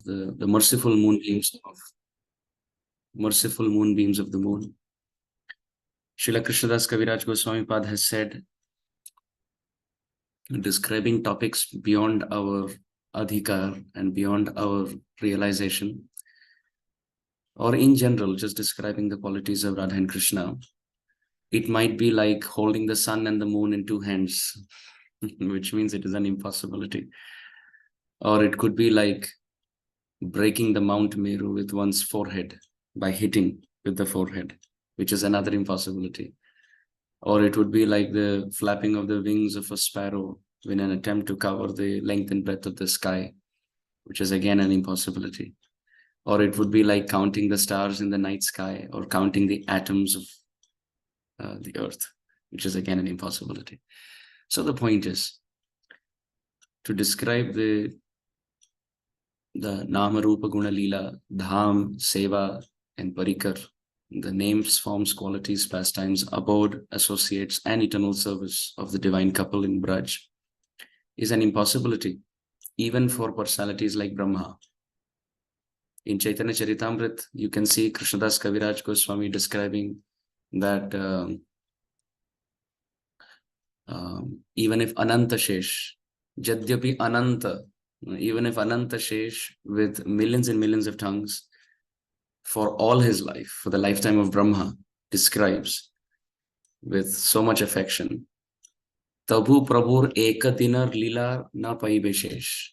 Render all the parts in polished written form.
the merciful moonbeams of the moon. Srila Krishnadas Kaviraj Goswami Pad has said, describing topics beyond our adhikar and beyond our realization, or in general, just describing the qualities of Radha and Krishna, it might be like holding the sun and the moon in two hands, which means it is an impossibility. Or it could be like breaking the Mount Meru with one's forehead by hitting with the forehead, which is another impossibility. Or it would be like the flapping of the wings of a sparrow in an attempt to cover the length and breadth of the sky, which is again an impossibility. Or it would be like counting the stars in the night sky, or counting the atoms of the earth, which is again an impossibility. So the point is to describe the Nama Rupa Guna Leela, Dham, Seva, and Parikar, the names, forms, qualities, pastimes, abode, associates, and eternal service of the divine couple in Braj is an impossibility, even for personalities like Brahma. In Chaitanya Charitamrit, you can see Krishnadas Kaviraj Goswami describing that even if Ananta Shesh, Jadyapi Ananta, even if Ananta Shesh with millions and millions of tongues for all his life, for the lifetime of Brahma, describes with so much affection, Tabu Prabhur Eka Dinar Lila Na Pai Beshesh.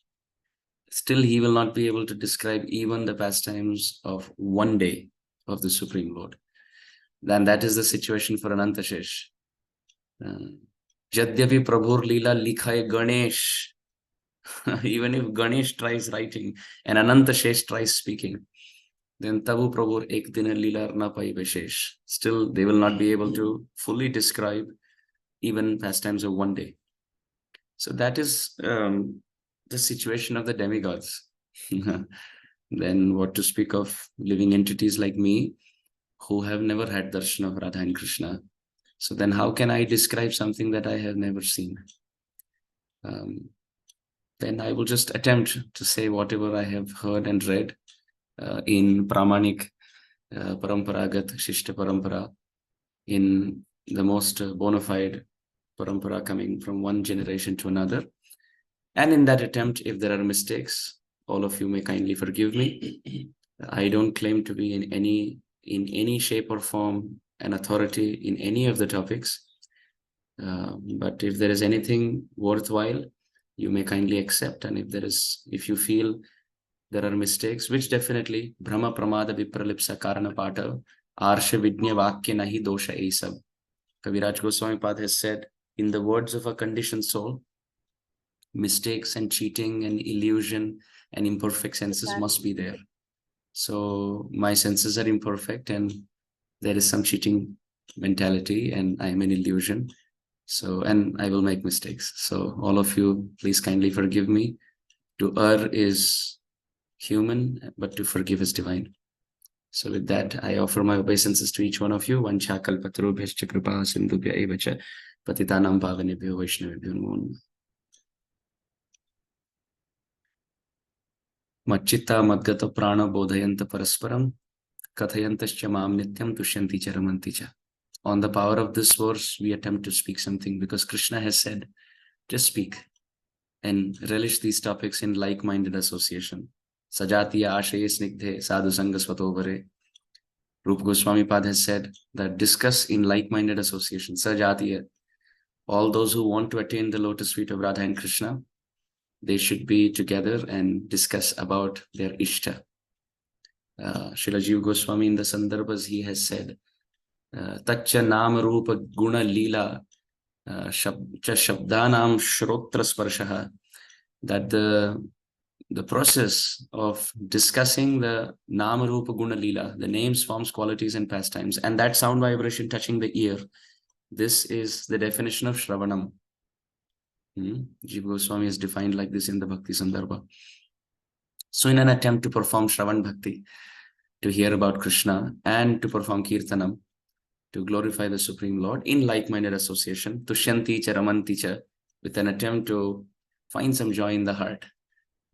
Still, he will not be able to describe even the pastimes of one day of the Supreme Lord. Then that is the situation for Ananta Shesh. Jadyapi Prabhur Lila Likhai Ganesh. Even if Ganesh tries writing and Ananta Shesh tries speaking, then Tabu Prabhur Ek Dinar Lila Na Pai Beshesh. Still, they will not be able to fully describe even pastimes of one day. So that is the situation of the demigods. Then what to speak of living entities like me who have never had darshan of Radha and Krishna. So then how can I describe something that I have never seen? Then I will just attempt to say whatever I have heard and read in Pramanik, Paramparagat, Shishta Parampara, in the most bona fide Parampara coming from one generation to another. And in that attempt, if there are mistakes, all of you may kindly forgive me. I don't claim to be in any shape or form an authority in any of the topics. But if there is anything worthwhile, you may kindly accept. And if you feel there are mistakes, which definitely Brahma Pramada Vipralipsa Karana Pata Arsha Vidnya Vakya Nahi Dosha Esab. Kaviraj Goswami Pad has said, in the words of a conditioned soul, mistakes and cheating and illusion and imperfect senses must be there. So my senses are imperfect and there is some cheating mentality and I am an illusion. So, and I will make mistakes. So all of you, please kindly forgive me. To err is human, but to forgive is divine. So with that, I offer my obeisances to each one of you. Vancha kalpatarubhyascha kripa sindhubhya eva cha patitanam pavanebhyo vaishnavebhyo namo namah. Machchitta madgata prana bodhayanta parasparam kathayantascha mam nityam tushyanti cha ramanti cha. On the power of this verse, we attempt to speak something because Krishna has said, just speak and relish these topics in like-minded association. Sajatiya ashaye snigdhe sadhu sanga svatovare. Rupa Goswami Pad has said that discuss in like-minded association. Sajatiya, all those who want to attain the lotus feet of Radha and Krishna, they should be together and discuss about their ishta. Srila Jiva Goswami in the Sandarbhas, he has said, Tacha Nama Rupa Guna Leela Cha Shabdanam Shrotra Sparshaha, that the process of discussing the Nama Rupa Guna Leela, the names, forms, qualities, and pastimes, and that sound vibration touching the ear, this is the definition of Shravanam. Jiva Goswami is defined like this in the Bhakti Sandarbha. So in an attempt to perform Shravan Bhakti, to hear about Krishna, and to perform Kirtanam, to glorify the Supreme Lord in like-minded association, Tushyanti cha Ramanti cha, with an attempt to find some joy in the heart.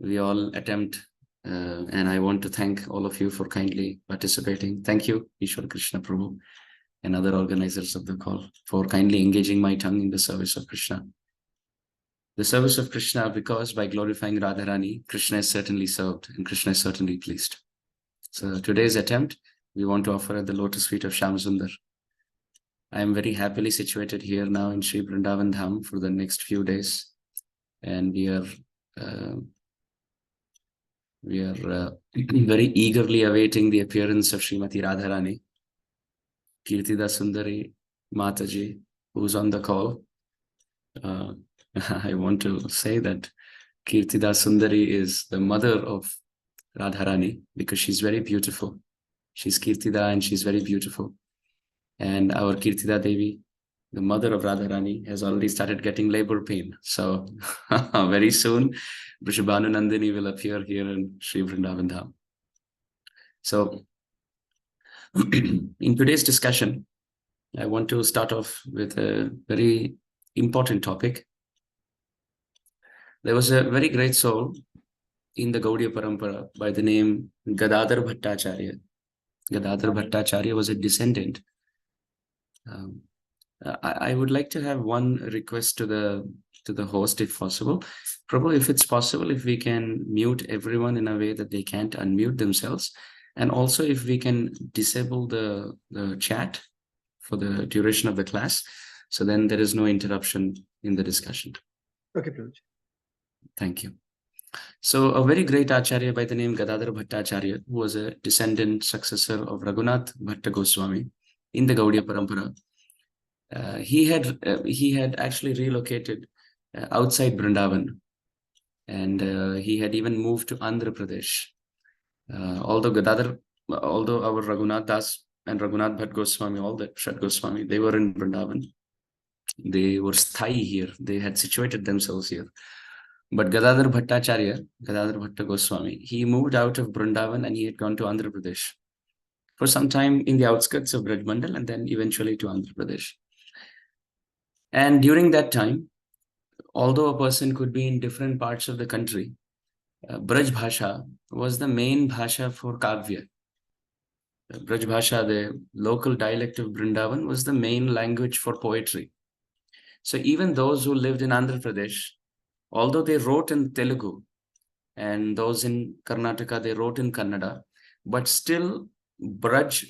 We all attempt And I want to thank all of you for kindly participating. Thank you, Ishwar Krishna Prabhu, and other organizers of the call for kindly engaging my tongue in the service of Krishna. The service of Krishna, because by glorifying Radharani, Krishna is certainly served and Krishna is certainly pleased. So today's attempt, we want to offer at the lotus feet of Shyam Sundar. I am very happily situated here now in Sri Vrindavan Dham for the next few days. And we are very eagerly awaiting the appearance of Srimati Radharani, Kirtida Sundari Mataji, who's on the call. I want to say that Kirtida Sundari is the mother of Radharani because she's very beautiful. She's Kirtida and she's very beautiful. And our Kirtida Devi, the mother of Radharani, has already started getting labor pain. So very soon, Vrishabhanu Nandini will appear here in Sri Vrindavan Dham. So in today's discussion, I want to start off with a very important topic. There was a very great soul in the Gaudiya Parampara by the name Gadadhar Bhattacharya. Gadadhar Bhattacharya was a descendant. I would like to have one request to the host, if possible. Probably, if it's possible, if we can mute everyone in a way that they can't unmute themselves. And also if we can disable the chat for the duration of the class. So then there is no interruption in the discussion. Okay, Prabhuji. Thank you. So a very great Acharya by the name Gadadhar Bhattacharya, who was a descendant successor of Raghunath Bhatta Goswami in the Gaudiya Parampara. He had actually relocated outside Vrindavan, and he had even moved to Andhra Pradesh. Although our Raghunath Das and Raghunath Bhatta Goswami, all the Shat Goswami, they were in Vrindavan. They were sthayi here. They had situated themselves here. But Gadadhar Bhattacharya, Gadadhar Bhatta Goswami, he moved out of Vrindavan and he had gone to Andhra Pradesh for some time in the outskirts of Braj Mandal and then eventually to Andhra Pradesh. And during that time, although a person could be in different parts of the country, Braj Bhasha was the main Bhasha for Kavya. Braj Bhasha, the local dialect of Vrindavan, was the main language for poetry. So even those who lived in Andhra Pradesh, although they wrote in Telugu, and those in Karnataka, they wrote in Kannada, but still Braj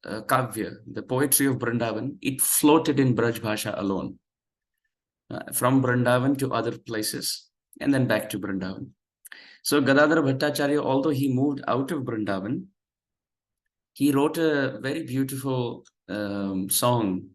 Kavya, the poetry of Vrindavan, it floated in Braj Bhasha alone, from Vrindavan to other places, and then back to Vrindavan. So Gadadhar Bhattacharya, although he moved out of Vrindavan, he wrote a very beautiful song,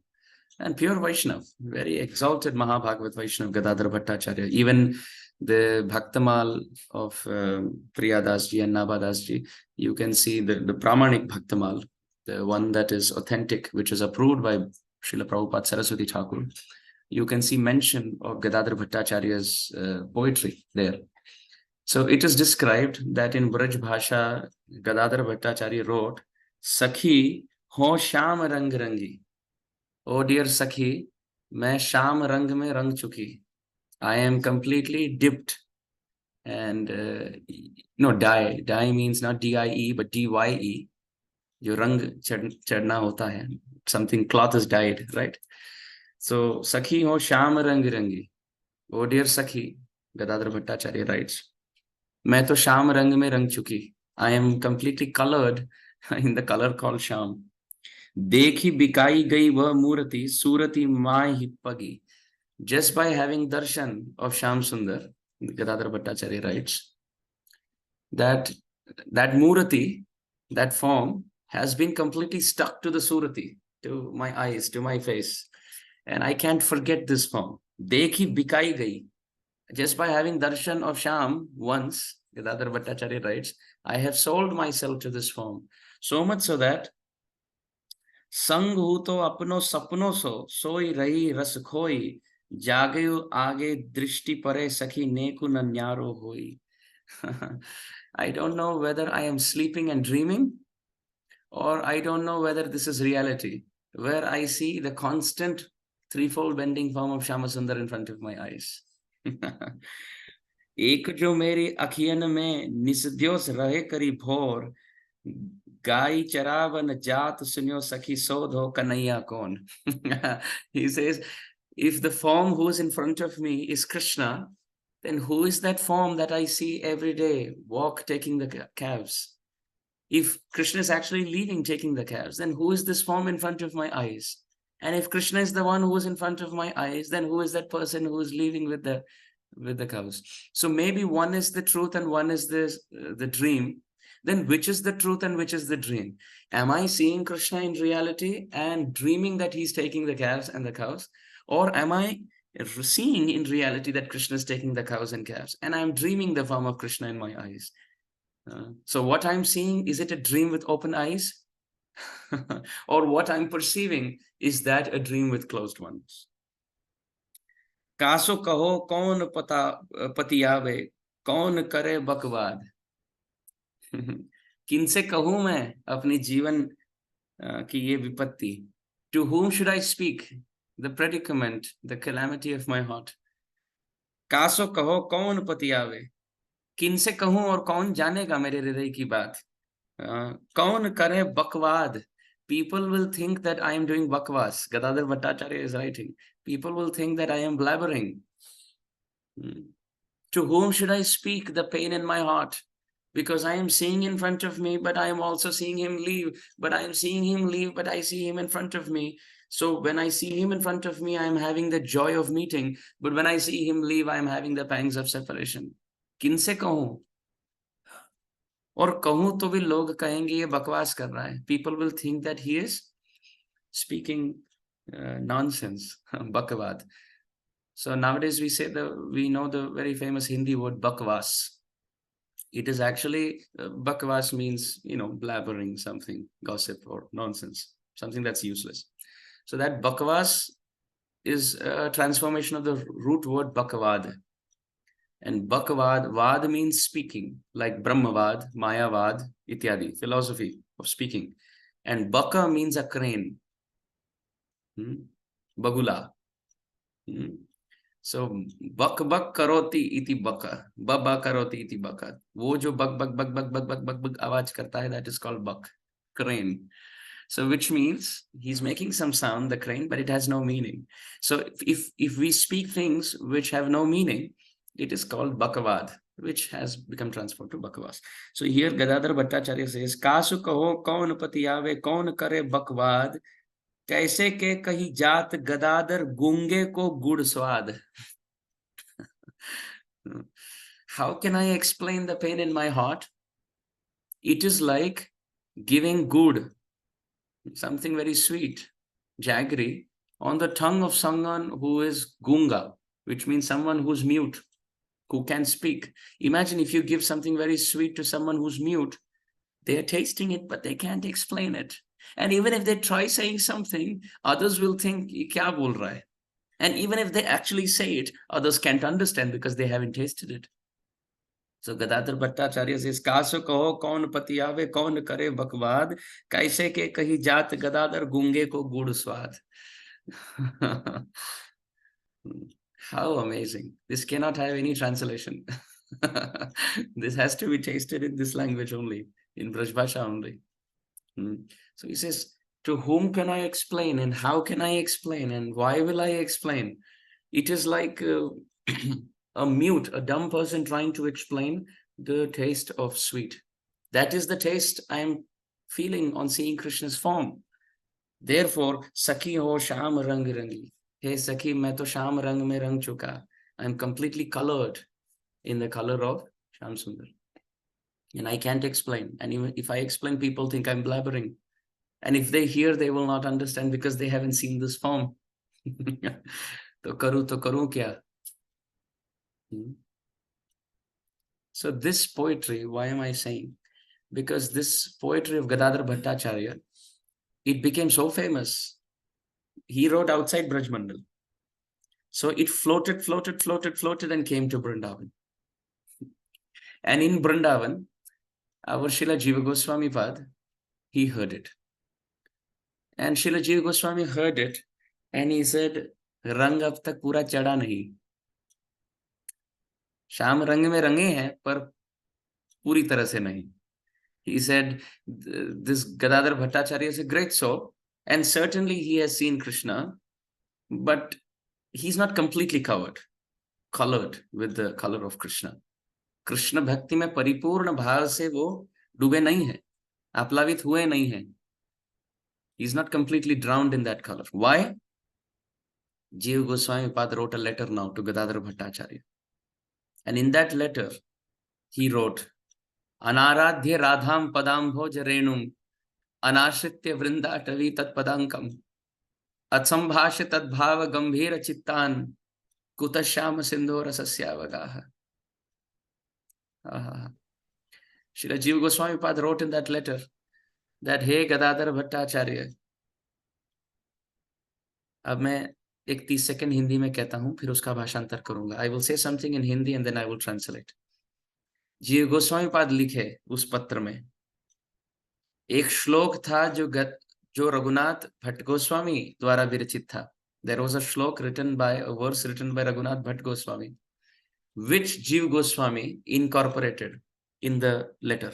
and pure Vaishnav, very exalted Mahabhagavat Vaishnav, Gadadhar Bhattacharya. Even the Bhaktamal of Priyadas and Nabhadas, you can see the Pramanik Bhaktamal, the one that is authentic, which is approved by Srila Prabhupada Saraswati Thakur. You can see mention of Gadadhar Bhattacharya's poetry there. So it is described that in Braj Bhasha, Gadadhar Bhattacharya wrote, Sakhi ho Sham Rang Rangi. Oh dear Sakhi, main Sham Rang mein rang chuki. I am completely dipped and dye. Dye means not D-I-E but D-Y-E. Jo rang chadna hota hai. Something cloth is dyed, right? So Sakhi ho Sham Rang Rangi. Oh dear Sakhi, Gadadhar Bhattacharya writes, main to Sham Rang mein rang chuki. I am completely colored in the color called Sham. देखी बिकाई गई वह मूर्ति सूरति माय ही पगी. Just by having darshan of Shyam Sundar, Gadadhar Bhattacharya writes that Murati, that form, has been completely stuck to the Surati, to my eyes, to my face. And I can't forget this form. Dekhi bikai gai. Just by having darshan of Shyam once, Gadadhar Bhattacharya writes, I have sold myself to this form. So much so that संग हूं तो अपनो सपनों सोई रही रस खोई जागयो आगे दृष्टि परे सखी नेकु न न्यारो होई. I don't know whether I am sleeping and dreaming, or I don't know whether this is reality, where I see the constant threefold bending form of Shyamasundar in front of my eyes. एक जो मेरी अखियन में निसद्योस रहे करी भोर, गाय चरावन जात सुन्यो सखी सोधो कन्हैया कौन. He says, if the form who is in front of me is Krishna, then who is that form that I see every day walk taking the calves? If Krishna is actually leaving taking the calves, then who is this form in front of my eyes? And if Krishna is the one who is in front of my eyes, then who is that person who is leaving with the cows? So maybe one is the truth and one is the dream. Then which is the truth and which is the dream? Am I seeing Krishna in reality and dreaming that he's taking the calves and the cows? Or am I seeing in reality that Krishna is taking the cows and calves and I'm dreaming the form of Krishna in my eyes? So what I'm seeing, is it a dream with open eyes? Or what I'm perceiving, is that a dream with closed ones? कासो कहो कौन पतियावे, कौन करे बकवाद. किनसे कहूं मैं अपनी जीवन की ये विपत्ति? To whom should I speak the predicament, the calamity of my heart? कासो कहो कौन पतियावे, किनसे कहूं और कौन जानेगा मेरे हृदय की बात? कौन करे बकवाद. People will think that I am doing bakwas. Gadadhar Bhattacharya is writing. People will think that I am blabbering. To whom should I speak the pain in my heart? Because I am seeing in front of me, but I am also seeing him leave. But I am seeing him leave, but I see him in front of me. So when I see him in front of me, I am having the joy of meeting. But when I see him leave, I am having the pangs of separation. किनसे कहूं? और कहूं तो भी लोग कहेंगे ये बकवास कर रहा है. People will think that he is speaking nonsense, bakavad. So nowadays we know the very famous Hindi word bakwas. It is actually bakwas means blabbering something, gossip or nonsense, something that's useless. So that bakwas is a transformation of the root word bakavad. And bakavad, vad means speaking, like Brahmavad, Mayavad, ityadi, philosophy of speaking. And baka means a crane. Bagula. So bak bak karoti iti baka, baba karoti iti baka. वो जो bak bak bak bak bak bak bak bak आवाज करता है, that is called bak, crane. So which means he's making some sound, the crane, but it has no meaning. So if we speak things which have no meaning, it is called bakavad, which has become transformed to bakwas. So here Gadadhar Bhattacharya says, कासु कहो कौन पतियावे, कौन करे बकवाद, कैसे के कही जात गदाधर गूंगे को गुड़ स्वाद. How can I explain the pain in my heart? It is like giving good, something very sweet, jaggery, on the tongue of someone who is gunga, which means someone who's mute, who can speak. Imagine if you give something very sweet to someone who's mute, they're tasting it, but they can't explain it. And even if they try saying something, others will think, "Ye kya bol raha hai?" And even if they actually say it, others can't understand because they haven't tasted it. So Gadadhar Bhattacharya says, "Kaso kaho kaun patiyave, kaun kare bakvad, kaise ke kahi jaat Gadadhar gunge ko gud swad." How amazing. This cannot have any translation. This has to be tasted in this language only, in Brajbhasha only. So he says, to whom can I explain and how can I explain and why will I explain? It is like a mute, a dumb person trying to explain the taste of sweet. That is the taste I am feeling on seeing Krishna's form. Therefore, Sakhi ho sham rang rangi. Hey Sakhi, main to sham rang mein rang chuka. I am completely colored in the color of Sham Sundar. And I can't explain. And even if I explain, people think I'm blabbering. And if they hear, they will not understand because they haven't seen this form. To karu kya? So this poetry, why am I saying? Because this poetry of Gadadhar Bhattacharya, it became so famous. He wrote outside Braj Mandal. So it floated and came to Vrindavan. And in Vrindavan, our Srila Jiva Goswami Pad, he heard it. And Srila Jiva Goswami heard it and he said, Rang ab tak pura chada nahi. Shyam रंग में रंगे हैं पर पूरी तरह से नहीं. He said this Gadadhar Bhattacharya is a great soul, and certainly he has seen Krishna, but he's not completely colored with the color of Krishna. Krishna भक्ति में परिपूर्ण भाव से वो डूबे नहीं है, आप्लावित हुए नहीं है. He is not completely drowned in that color. Why? Jiva Goswami Pad wrote a letter now to Gadadhar Bhattacharya. And in that letter, he wrote, Anaradhya Radham Padambhoj Renum Anashritya Vrindatari Tatpadankam Atsambhasya Tadbhava Gambhira Chittan Kutashama Sindhora Sasyavagaha. Srila Jiva Goswami Pad wrote in that letter that, Hey Gadadhar Bhattacharya, अब मैं एक 30 second Hindi में कहता हूं, फिर उसका भाषांतर करूंगा. I will say something in Hindi and then I will translate. Jiva Goswami पाद लिखे उस पत्र में एक श्लोक था जो रघुनाथ भट्ट गोस्वामी द्वारा विरचित था. There was a shloka written by a verse written by Raghunath Bhatt Goswami which Jiva Goswami incorporated in the letter.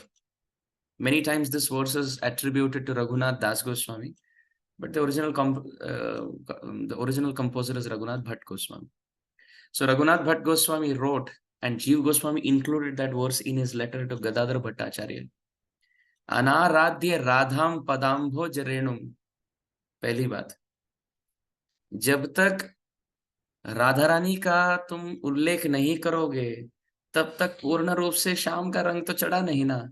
Many times this verse is attributed to Raghunath Das Goswami, but the original composer is Raghunath Bhatt Goswami. So Raghunath Bhatt Goswami wrote, and Jiva Goswami included that verse in his letter to Gadadhar Bhattacharya. Anaradhya Radham Padambho Jarenum. पहली बात, जब तक राधा रानी का तुम उल्लेख नहीं करोगे तब तक पूर्ण रूप से श्याम का रंग तो चढ़ा नहीं ना.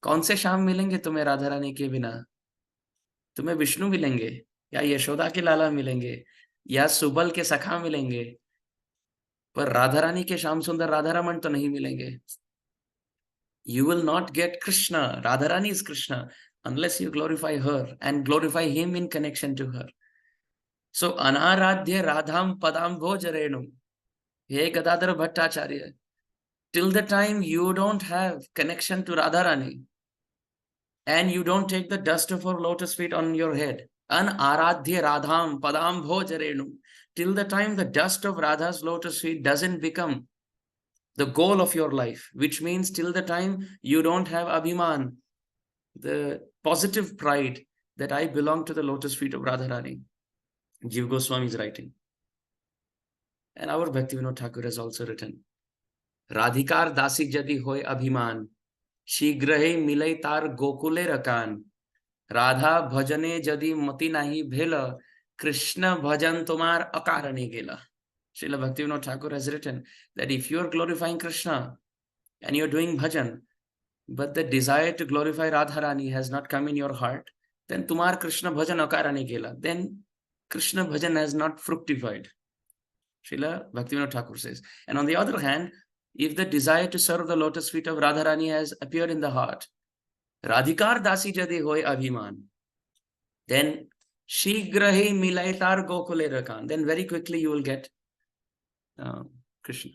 कौन से श्याम मिलेंगे तुम्हें राधा रानी के बिना? तुम्हें विष्णु मिलेंगे, या यशोदा के लाला मिलेंगे, या सुबल के सखा मिलेंगे, पर राधा रानी के श्याम सुंदर राधा रमन तो नहीं मिलेंगे. You will not get Krishna. Radha Rani is Krishna unless you glorify her and glorify him in connection to her. So Anaradhya Radham Padam Bhojarenum. Hey Gadadhar Bhattacharya, till the time you don't have connection to Radharani and you don't take the dust of her lotus feet on your head, Anaradhya Radham Padam Bhojarenum, till the time the dust of Radha's lotus feet doesn't become the goal of your life, which means till the time you don't have Abhiman, the positive pride that I belong to the lotus feet of Radharani. Jiva Goswami is writing. And our Bhaktivinoda Thakur has also written, Radhikar dasi jadi hoy abhiman, shigrahe milay tar gokule rakan, Radha bhajane jadi mati nahi bhela, Krishna bhajan tomar akarane gela. Srila Bhaktivinoda Thakur has written that if you are glorifying Krishna and you are doing bhajan, but the desire to glorify Radharani has not come in your heart, then tumar Krishna bhajan akarane gela. Then Krishna bhajan has not fructified. Srila Bhaktivinoda Thakur says. And on the other hand, if the desire to serve the lotus feet of Radharani has appeared in the heart, Radhikar dasi jadi hoy abhiman, then shigrahe milay tar gokule rakan, then very quickly you will get Krishna.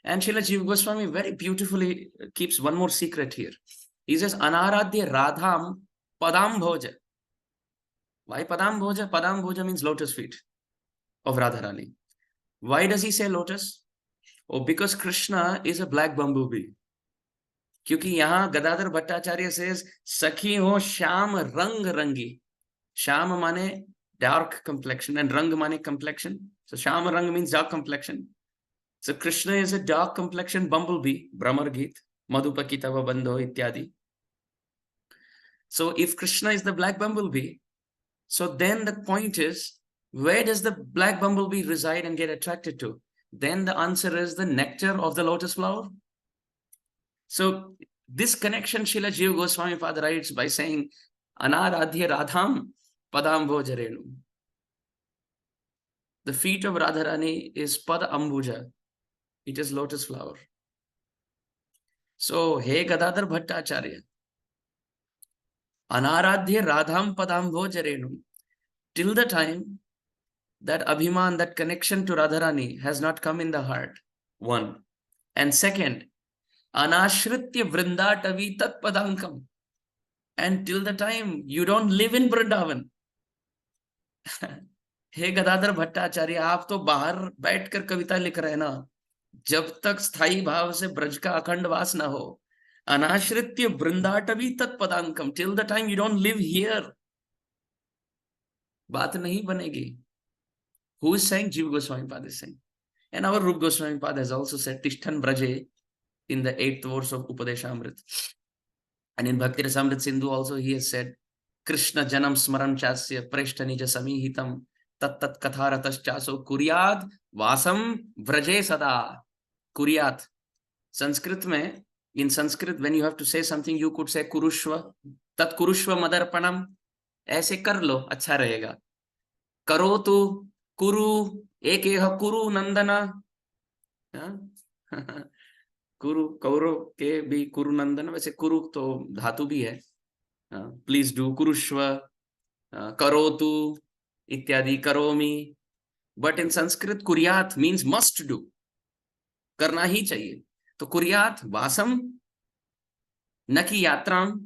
And Srila Jiva Goswami very beautifully keeps one more secret here. He says, Anaradhya Radham Padam Bhoja. Why Padam Bhoja? Padam Bhoja means lotus feet of Radharani. Why does he say lotus? Oh, because Krishna is a black bumblebee. क्योंकि यहाँ Gadadhar Bhattacharya says, सखी हो श्याम रंग रंगी. श्याम माने dark complexion and rang माने complexion. So Shyam रंग means dark complexion. So Krishna is a dark complexion bumblebee, Brahmar Geet, Madhupakitava Bandho ityadi. So if Krishna is the black bumblebee, so then the point is, where does the black bumblebee reside and get attracted to? Then the answer is the nectar of the lotus flower. So this connection Srila Jiva Goswami Pada writes by saying, Anaradhya Radham Padam Bhojarenu. The feet of Radharani is Pada Ambuja. It is lotus flower. So, Hey Gadadhar Bhattacharya, Anaradhya Radham Padam Bhojarenu. Till the time that Abhiman, that connection to Radharani has not come in the heart, one. And second, Anashritya Vrindatavi Tat Padankam. And till the time you don't live in Vrindavan. हे गदाधर भट्टाचार्य, आप तो बाहर बैठकर कविता लिख रहे हैं ना, जब तक स्थायी भाव से ब्रज का अखंड वास न हो, अनाश्रित्य वृंदाटवी तत्पदांकम, till the time you don't live here, बात नहीं बनेगी. Who is saying? Jiva Goswami Pad is saying. And our Rup Goswami Pad has also said Tishtan Braje in the 8th verse of Upadeshamrit. And in Bhakti Rasamrit Sindhu also he has said, Krishna Janam Smaran Chasya Preshta Nija Samihitam Tat Tat Katharatas Chaso Kuryad Vasam Vraje Sada. Kuryat. Sanskrit mein, in Sanskrit, when you have to say something, you could say Kurushva, Tat Kurushva Madarpanam. ऐसे कर लो, अच्छा रहेगा. करो तो कुरु, एक कुरु नंदना. कुरु कौरव के भी कुरु नंदन, वैसे कुरु तो धातु भी है. प्लीज डू, कुरुष्व, करोतु इत्यादि, करोमि. बट इन संस्कृत कुर्यात मीन्स मस्ट डू, करना ही चाहिए. तो कुर्यात वासम, न की यात्राम.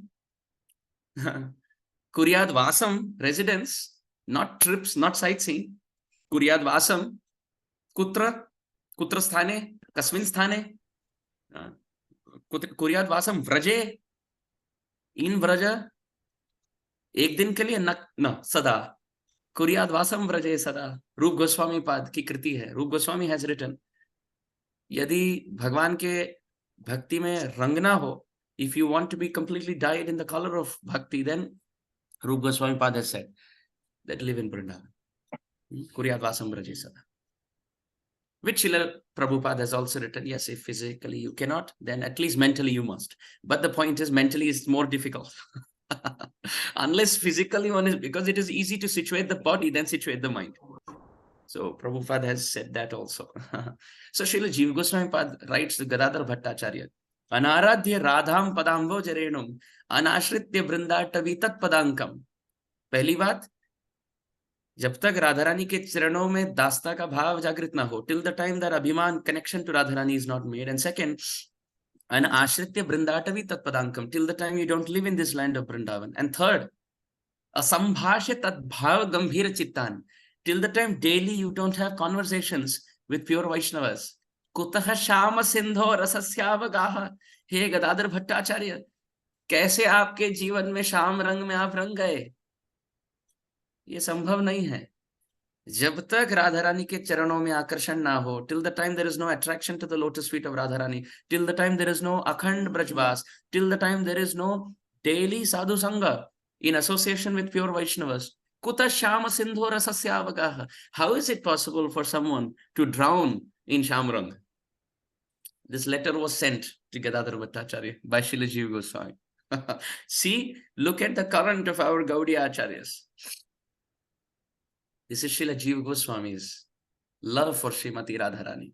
कुर्यात वासम residence, not trips, not sightseeing. कुर्याद वासम कुत्र, कुत्र स्थाने, कस्मिन् स्थाने. कुर्याद वासम व्रजे, इन व्रज, एक दिन के लिए, न सदा. कुर्याद वासम व्रजे सदा. रूप गोस्वामी पाद की कृति है. रूप गोस्वामी हैज रिटन, यदि भगवान के भक्ति में रंग ना हो, if you want to be completely dyed in the color of bhakti, then Rup Goswami Pad has said that live in Vrindavan. Kuryat Vasam Vraje Sada. Which Srila Prabhupada has also written, yes, if physically you cannot, then at least mentally you must. But the point is, mentally is more difficult. Unless physically one is, because it is easy to situate the body, then situate the mind. So Prabhupada has said that also. So Srila Jiva Goswami Pad writes to Gadadhar Bhattacharya, Anaradhya Radham Padamvo Jarenum, Anashritya Vrindattavi Tat Padankam. पहली बात, जब तक राधा रानी के चरणों में दास्ता का भाव जागृत ना हो, till the time that abhiman connection to Radha Rani is not made. And second, an ashritya Vrindatavi tat padankam, till the time you don't live in this land of Vrindavan. And third, asambhashya tat bhav gambhira chittan, till the time daily you don't have conversations with pure Vaishnavas. Kutaha shama sindho rasasyavagaha. हे गदाधर भट्टाचार्य, कैसे आपके जीवन में श्याम रंग में आप रंग गए? ये संभव नहीं है. जब तक राधा रानी के चरणों में आकर्षण ना हो, till the time there is no attraction to the lotus feet of Radha Rani, till the time there is no akhand brajvas, till the time there is no daily sadhu sangha in association with pure Vaishnavas, kuta shama sindho rasasyavagaha. How is it possible for someone to drown in Shamrang? This letter was sent to Gadadhar Bhattacharya by Srila Jiva Goswami. See, look at the current of our Gaudiya Acharyas. This is Srila Jiva Goswami's love for Srimati Radharani.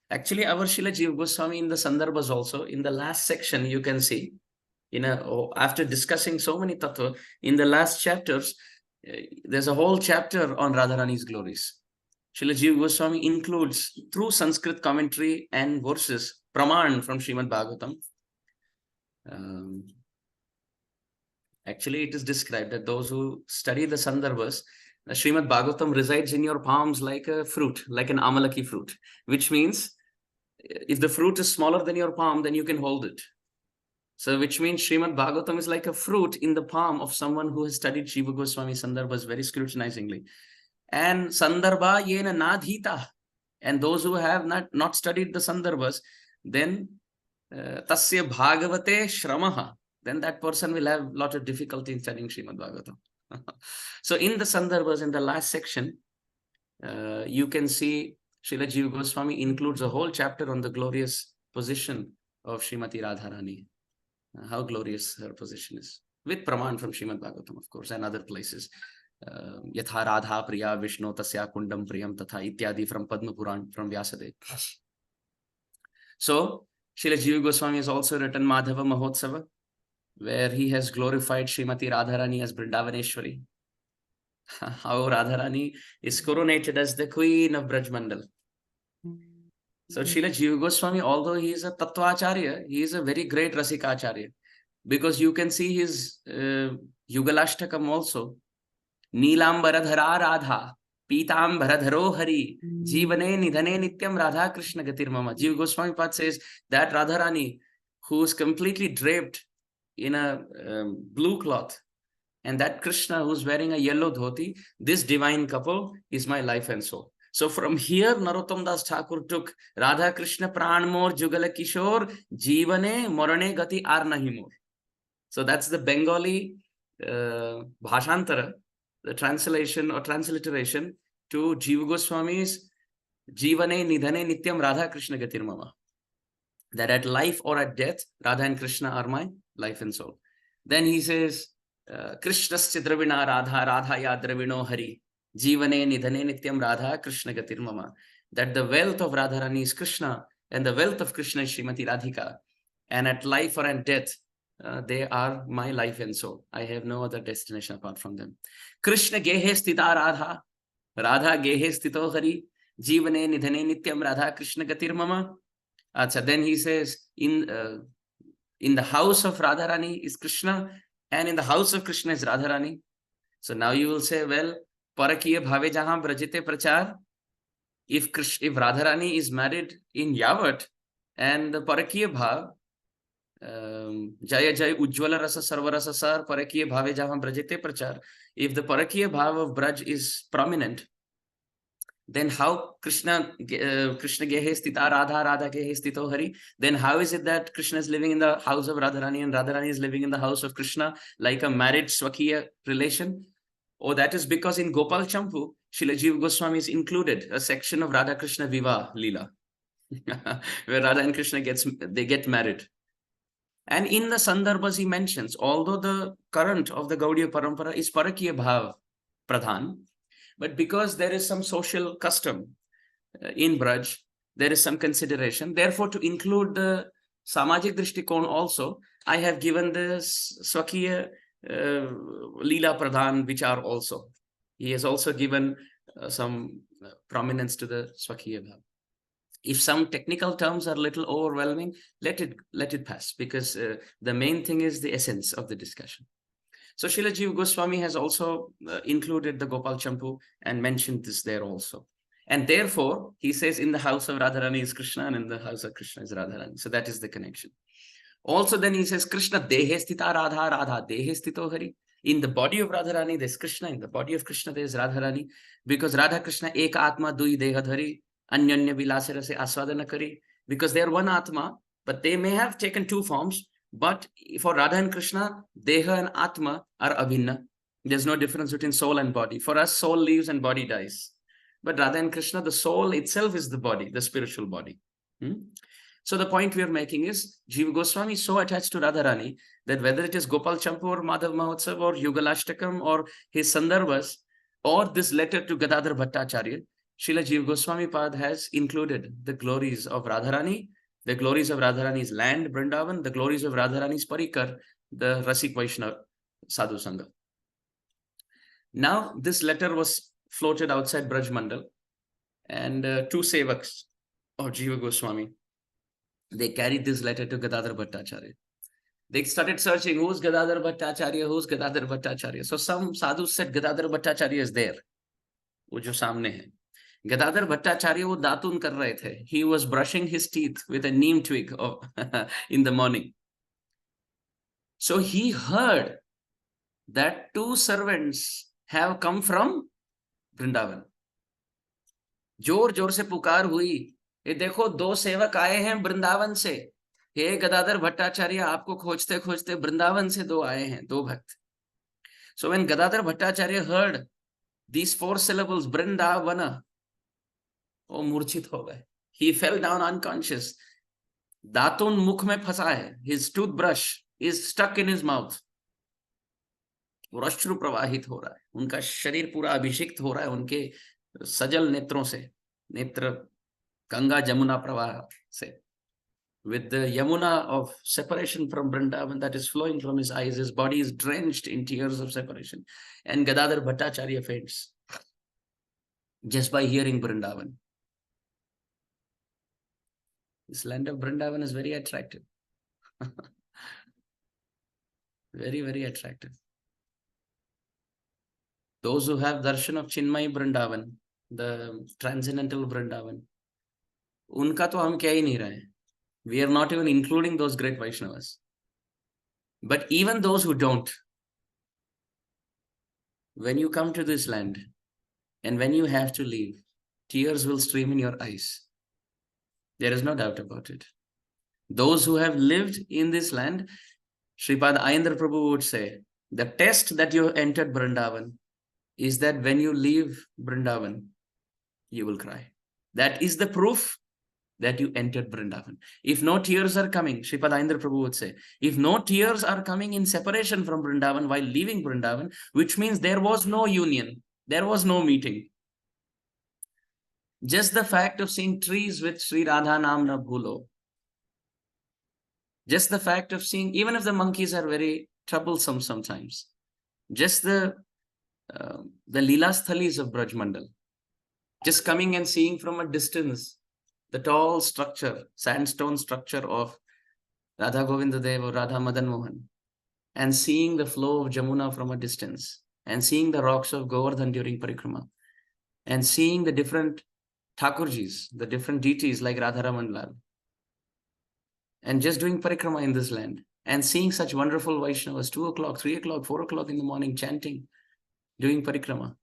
Actually, our Srila Jiva Goswami in the Sandarbhas also, in the last section, you can see, after discussing so many tattva, in the last chapters, there's a whole chapter on Radharani's glories. Srila Jiva Goswami includes, through Sanskrit commentary and verses, Praman from Srimad Bhagavatam. Actually, it is described that those who study the Sandarbhas, Srimad Bhagavatam resides in your palms like a fruit, like an amalaki fruit, which means if the fruit is smaller than your palm, then you can hold it. So which means Srimad Bhagavatam is like a fruit in the palm of someone who has studied Jiva Goswami Sandarbhas very scrutinizingly. And Sandarbha yena nadhita. And those who have not studied the Sandarbhas, then tasya bhagavate shramaha. Then that person will have a lot of difficulty in studying Srimad Bhagavatam. So in the Sandarbhas, in the last section, you can see Srila Jiva Goswami includes a whole chapter on the glorious position of Srimati Radharani. How glorious her position is. With Praman from Srimad Bhagavatam, of course, and other places. Yatha Radha Priya Vishnu Tasya Kundam Priyam Tatha Ityadi from Padma Puran, from Vyasadeva. So, Srila Jiva Goswami has also written Madhava Mahotsava, where he has glorified Srimati Radharani as Vrindavaneshwari. How Radharani is coronated as the queen of Braj Mandal. So Srila Jiva Goswami, although he is a Tattvacharya, he is a very great Rasikacharya. Because you can see his Yugalashtakam also. Neelambaradhara Radha Pitambharadharo Hari, Jivane Nidhane Nityam Radha Krishna Gatirmama. Jiva Goswami Pad says that Radharani, who's completely draped in a blue cloth, and that Krishna who's wearing a yellow dhoti, this divine couple is my life and soul. So from here, Narottam Das Thakur took Radha Krishna Pranmor Jugala Kishore, Jivane Morane Gati Ar Nahi More. So that's the Bengali Bhashantara, the translation or transliteration to Jiva Goswami's Jivane Nidhane Nityam Radha Krishna Gatirmama. That at life or at death, Radha and Krishna are my life and soul. Then he says, Krishnasya Dravina Radha, Radha ya Dravino Hari, Jivane Nidhane Nityam Radha Krishna Gatirmama. That the wealth of Radharani is Krishna and the wealth of Krishna is Srimati Radhika. And at life or at death, they are my life and soul. I have no other destination apart from them. Krishna Gehe Stita Radha, Radha Gehe Stito Hari, Jivane Nidhane Nityam Radha Krishna Gatirmama. Then he says, in the house of Radharani is Krishna, and in the house of Krishna is Radharani. So now you will say, well, Parakiya Bhave Jahan Brajite Prachar, if Radharani is married in Yavat, and the Parakiya Bhav, Jaya Jaya Ujjwala Rasa Sarva Rasa Sar, Parakiya Bhave Jahan Brajite Prachar, if the Parakiya Bhav of Braj is prominent, then how Krishna Gehe Stita Radha, Radha Gehe Stito Hari? Then how is it that Krishna is living in the house of Radharani and Radharani is living in the house of Krishna, like a married Swakiya relation? Oh, that is because in Gopal Champu, Srila Jiva Goswami is included a section of Radha Krishna Viva Leela, where Radha and Krishna get married. And in the Sandarbhas he mentions, although the current of the Gaudiya Parampara is Parakiya Bhav Pradhan, but because there is some social custom in Braj, there is some consideration. Therefore, to include the Samajik Drishtikon also, I have given the Swakiya Leela Pradhan, which are also. He has also given some prominence to the Swakiya Bhav. If some technical terms are a little overwhelming, let it pass, because the main thing is the essence of the discussion. So Srila Jiva Goswami has also included the Gopal Champu and mentioned this there also. And therefore, he says in the house of Radharani is Krishna and in the house of Krishna is Radharani. So that is the connection. Also then he says Krishna Dehe Stita Radha, Radha Dehe Stito Hari. In the body of Radharani there is Krishna, in the body of Krishna there is Radharani. Because Radha Krishna Ek Atma Dui Deha Dhari, Anyanya Vilasera Se Aswadana Kari. Because they are one Atma, but they may have taken two forms. But for Radha and Krishna, Deha and Atma are abhinna. There's no difference between soul and body. For us, soul lives and body dies. But Radha and Krishna, the soul itself is the body, the spiritual body. So the point we are making is, Jiva Goswami is so attached to Radharani that whether it is Gopal Champu or Madhav Mahotsav or Yugalashtakam or his Sandarbhas or this letter to Gadadhar Bhattacharya, Srila Jiva Goswami Pad has included the glories of Radharani, the glories of Radharani's land, Vrindavan, the glories of Radharani's Parikar, the Rasik Vaishnava Sadhu Sangha. Now, this letter was floated outside Braj Mandal, and two sevaks of Jiva Goswami, they carried this letter to Gadadhar Bhattacharya. They started searching, who's Gadadhar Bhattacharya, who's Gadadhar Bhattacharya. So some sadhus said Gadadhar Bhattacharya is there, wo jo samne hai. Gadadhar Bhattacharya wo datun kar rahe the. He was brushing his teeth with a neem twig in the morning. So he heard that two servants have come from Vrindavan. जोर जोर से पुकार हुई, ये देखो दो सेवक आए हैं वृंदावन से, हे गदाधर भट्टाचार्य आपको खोजते खोजते वृंदावन से दो आए हैं, दो भक्त. So when Gadadhar Bhattacharya heard these four syllables, Vrindavana, वो मूर्छित हो गए. He fell down unconscious. दातुन मुख में फंसा है. His toothbrush is stuck in his mouth. वो अश्रु प्रवाहित हो रहा है. उनका शरीर पूरा अभिषिक्त हो रहा है उनके सजल नेत्रों से, नेत्र गंगा जमुना प्रवाह से. With the Yamuna of separation from Vrindavan that is flowing from his eyes, his body is drenched in tears of separation. And Gadadhar Bhattacharya faints just by hearing Vrindavan. This land of Vrindavan is very attractive. Very, very attractive. Those who have darshan of Chinmay Vrindavan, the transcendental Vrindavan, unka to hum kya hi nahi rahe. We are not even including those great Vaishnavas. But even those who don't, when you come to this land and when you have to leave, tears will stream in your eyes. There is no doubt about it. Those who have lived in this land, Sripad Ayendra Prabhu would say, the test that you entered Vrindavan is that when you leave Vrindavan, you will cry. That is the proof that you entered Vrindavan. If no tears are coming, Sripad Ayendra Prabhu would say, if no tears are coming in separation from Vrindavan while leaving Vrindavan, which means there was no union, there was no meeting. Just the fact of seeing trees with Sri Radha Naam na bhulo, just the fact of seeing, even if the monkeys are very troublesome sometimes, just the Leela Sthalis of Braj Mandal, just coming and seeing from a distance the tall structure, sandstone structure of Radha Govinda Dev or Radha Madan Mohan, and seeing the flow of Jamuna from a distance, and seeing the rocks of Govardhan during Parikrama, and seeing the different Thakurjis, the different deities like Radharaman Lal, and just doing Parikrama in this land, and seeing such wonderful Vaishnavas, 2 o'clock, 3 o'clock, 4 o'clock in the morning, chanting, doing Parikrama.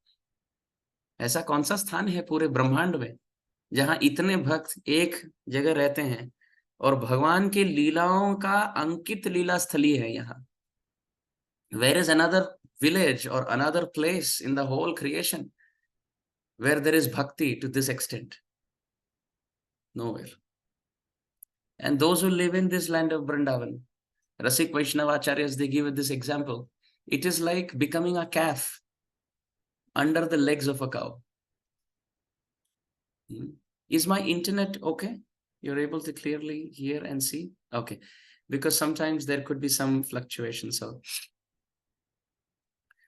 ऐसा कौन सा स्थान है पूरे ब्रह्मांड में जहां इतने भक्त एक जगह रहते हैं और भगवान की लीलाओं का अंकित लीला स्थली है यहाँ? Where is another village or another place in the whole creation where there is bhakti to this extent? Nowhere. And those who live in this land of Vrindavan, Rasik Vaishnava Acharyas, they give this example. It is like becoming a calf under the legs of a cow. Is my internet okay? You're able to clearly hear and see? Okay. Because sometimes there could be some fluctuation.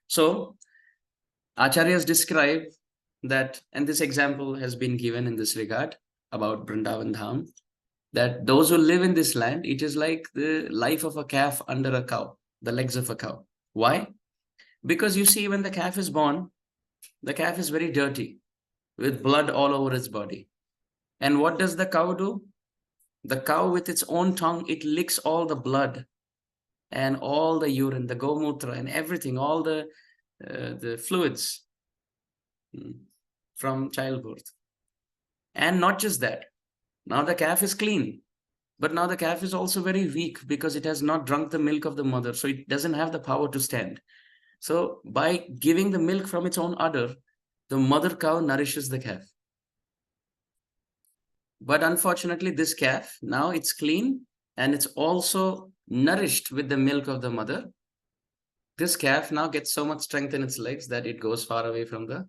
So Acharyas describe that, and this example has been given in this regard about Vrindavan Dham, that those who live in this land, it is like the life of a calf under a cow, the legs of a cow. Why? Because you see, when the calf is born, the calf is very dirty with blood all over its body. And what does the cow do? The cow with its own tongue, it licks all the blood and all the urine, the gomutra and everything, all the fluids from childbirth. And not just that, now the calf is clean, but now the calf is also very weak because it has not drunk the milk of the mother, so it doesn't have the power to stand. So by giving the milk from its own udder, the mother cow nourishes the calf. But unfortunately, this calf, now it's clean and it's also nourished with the milk of the mother. This calf now gets so much strength in its legs that it goes far away from the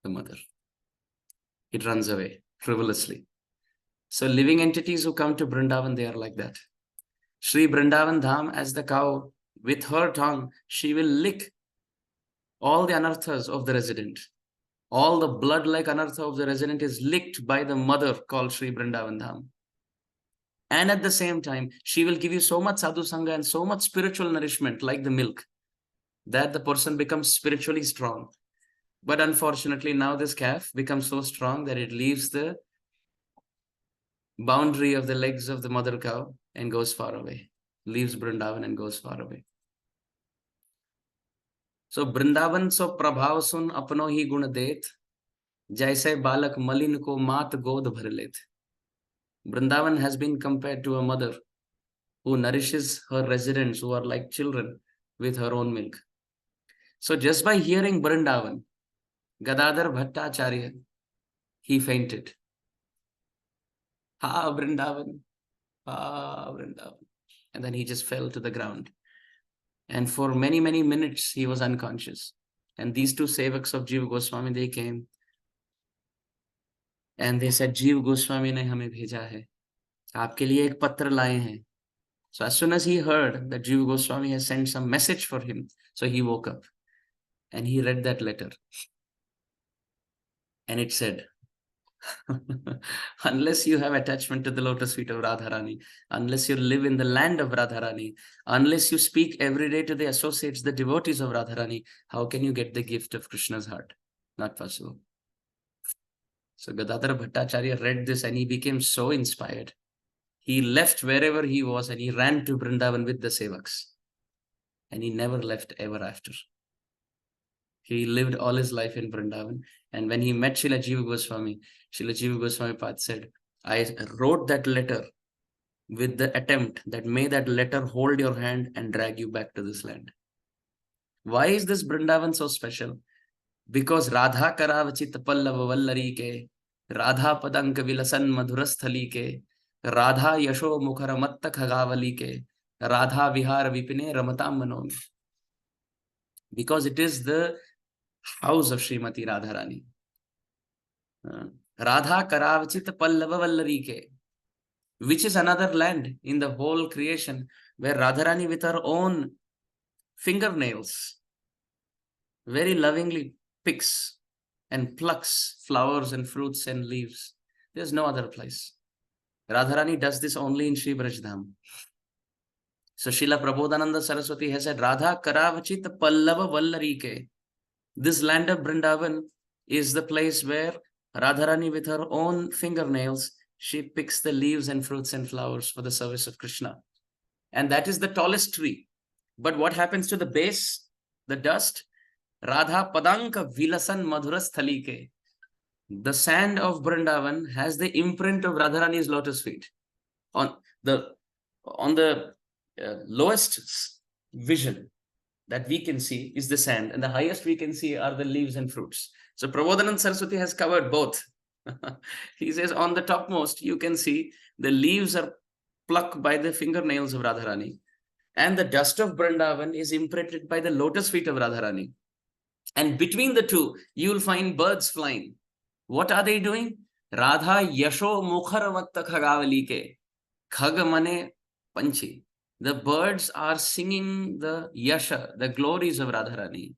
mother. It runs away frivolously. So living entities who come to Vrindavan, they are like that. Sri Vrindavan Dham, as the cow, with her tongue, she will lick all the anarthas of the resident. All the blood-like anartha of the resident is licked by the mother called Sri Vrindavan Dham. And at the same time, she will give you so much sadhu sangha and so much spiritual nourishment like the milk that the person becomes spiritually strong. But unfortunately, now this calf becomes so strong that it leaves the boundary of the legs of the mother cow and goes far away, leaves Vrindavan and goes far away. So Vrindavan so prabhav sun apno hi gun det, jaise balak malin ko mat god bhar let. Vrindavan has been compared to a mother who nourishes her residents who are like children with her own milk. So just by hearing Vrindavan, Gadadhar Bhattacharya, he fainted. Ha Vrindavan, ha Vrindavan. And then he just fell to the ground. And for many, many minutes, he was unconscious. And these two sevaks of Jiva Goswami, they came. And they said, Jiva Goswami ne hame bheja hai. Aapke liye ek patra laye hain. So as soon as he heard that Jiva Goswami has sent some message for him, so he woke up. And he read that letter. And it said, Unless you have attachment to the lotus feet of Radharani, unless you live in the land of Radharani, unless you speak every day to the associates, the devotees of Radharani, how can you get the gift of Krishna's heart? Not possible. So Gadadhar Bhattacharya read this and he became so inspired. He left wherever he was and he ran to Vrindavan with the sevaks. And he never left ever after. He lived all his life in Vrindavan. And when he met Srila Jiva Goswami Pad said, I wrote that letter with the attempt that may that letter hold your hand and drag you back to this land. Why is this Vrindavan so special? Because Radha Karavachit Pallava Vallari ke, Radha Padanka Vilasan Madhurasthali ke, Radha Yasho Mukharamatta Khagavali ke, Radha Vihar Vipine Ramatam Manomi. Because it is the house of Srimati Radharani. Radha Karavachit Pallava Vallari ke, which is another land in the whole creation where Radharani with her own fingernails very lovingly picks and plucks flowers and fruits and leaves. There's no other place. Radharani does this only in Sri Brajdham. So Srila Prabodhananda Saraswati has said, Radha Karavachit Pallava Vallari ke. This land of Vrindavan is the place where Radharani with her own fingernails, she picks the leaves and fruits and flowers for the service of Krishna. And that is the tallest tree. But what happens to the base, the dust? Radha Padanka Vilasan Madhurasthali ke. The sand of Vrindavan has the imprint of Radharani's lotus feet. On the lowest vision that we can see is the sand, and the highest we can see are the leaves and fruits. So Prabodhananda Saraswati has covered both. He says on the topmost, you can see the leaves are plucked by the fingernails of Radharani, and the dust of Vrindavan is imprinted by the lotus feet of Radharani. And between the two, you will find birds flying. What are they doing? Radha Yasho Mukharavatta Khagavali ke. Khag mane panchi. The birds are singing the yasha, the glories of Radharani.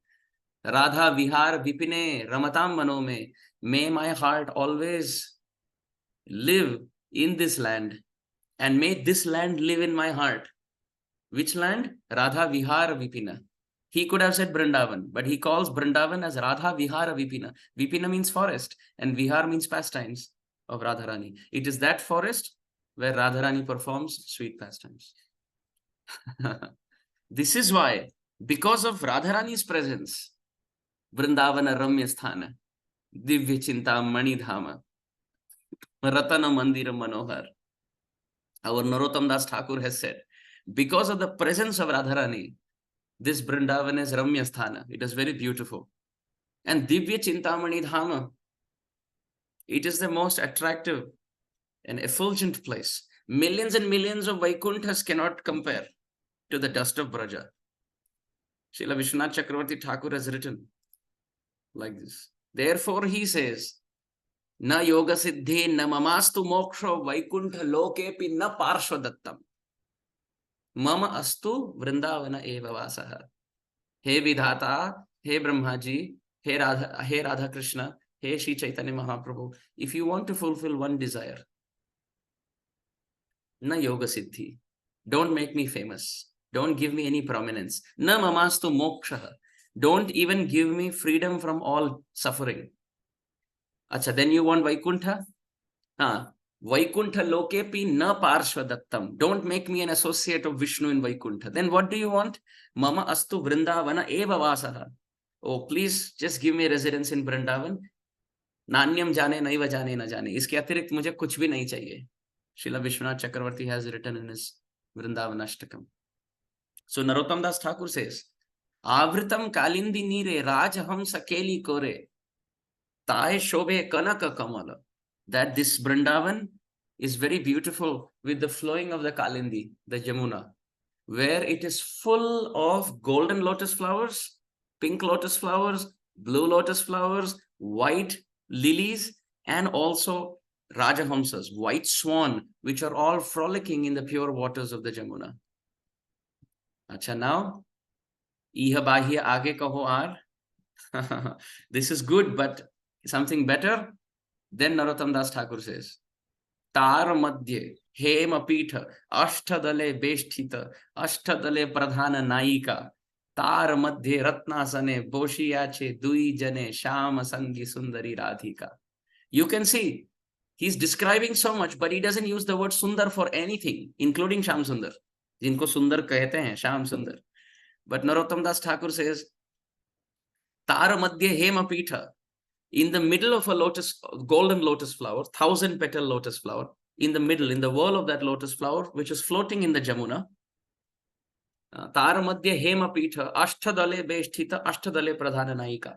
Radha Vihar Vipine Ramatam Manome. May my heart always live in this land, and may this land live in my heart. Which land? Radha Vihar Vipina. He could have said Vrindavan, but he calls Vrindavan as Radha Vihara Vipina. Vipina means forest, and Vihar means pastimes of Radharani. It is that forest where Radharani performs sweet pastimes. This is why, because of Radharani's presence, Vrindavana Ramya Sthana, Divya Chinta Mani Dhama, Ratana Mandira Manohar. Our Narottam Das Thakur has said, because of the presence of Radharani, this Vrindavan is Ramya Sthana. It is very beautiful. And Divya Chintamani Dhama, it is the most attractive and effulgent place. Millions and millions of Vaikunthas cannot compare to the dust of Braja. Srila Vishwanath Chakravarti Thakur has written like this. Therefore he says, Na yoga siddhi na mamastu moksho Vaikuntha lokepi na parshvadattam. Mama astu Vrindavana eva vasaha. He Vidhata, he Brahmaji, he Radha Krishna, he Shri Chaitanya Mahaprabhu. If you want to fulfill one desire, na yoga siddhi, don't make me famous. Don't give me any prominence. Na mamastu moksha. Don't even give me freedom from all suffering. Acha, then you want Vaikuntha? Vaikuntha lokepi na parshvadattam. Don't make me an associate of Vishnu in Vaikuntha. Then what do you want? Mama astu Vrindavana eva vasaha. Oh, please just give me residence in Vrindavan. Nanyam jane naiva jane na jane. Iske अतिरिक्त मुझे कुछ भी नहीं चाहिए. Srila Vishwanath Chakravarti has written in his Vrindavan Ashtakam. So Narottam Das Thakur says, Avritam kalindi nire rajaham sakeli kore tae shobhe kanaka kamala. That this Vrindavan is very beautiful with the flowing of the Kalindi, the Jamuna, where it is full of golden lotus flowers, pink lotus flowers, blue lotus flowers, white lilies, and also Rajahamsas, white swan, which are all frolicking in the pure waters of the Jamuna. Acha, now, Iha Bahya Aage Kaho Aar. This is good, but something better. Then Narottam Das Thakur says, Tar madhye hema pitha ashtadale besthita ashtadale pradhana naika tar madhye ratnasane boshiyache dui jane shama sangi sundari radhika. You can see he's describing so much, but he doesn't use the word sundar for anything, including Sham Sundar. जिनको सुंदर कहते हैं, Sham Sundar. But Narottam Das Thakur says, Tar madhye hema pitha, in the middle of a lotus, golden lotus flower, 1,000-petal lotus flower, in the middle, in the whirl of that lotus flower, which is floating in the Jamuna, Tara Madhya Hema Pitha, Ashtadale Besthita, Ashtadale Pradhana Naika.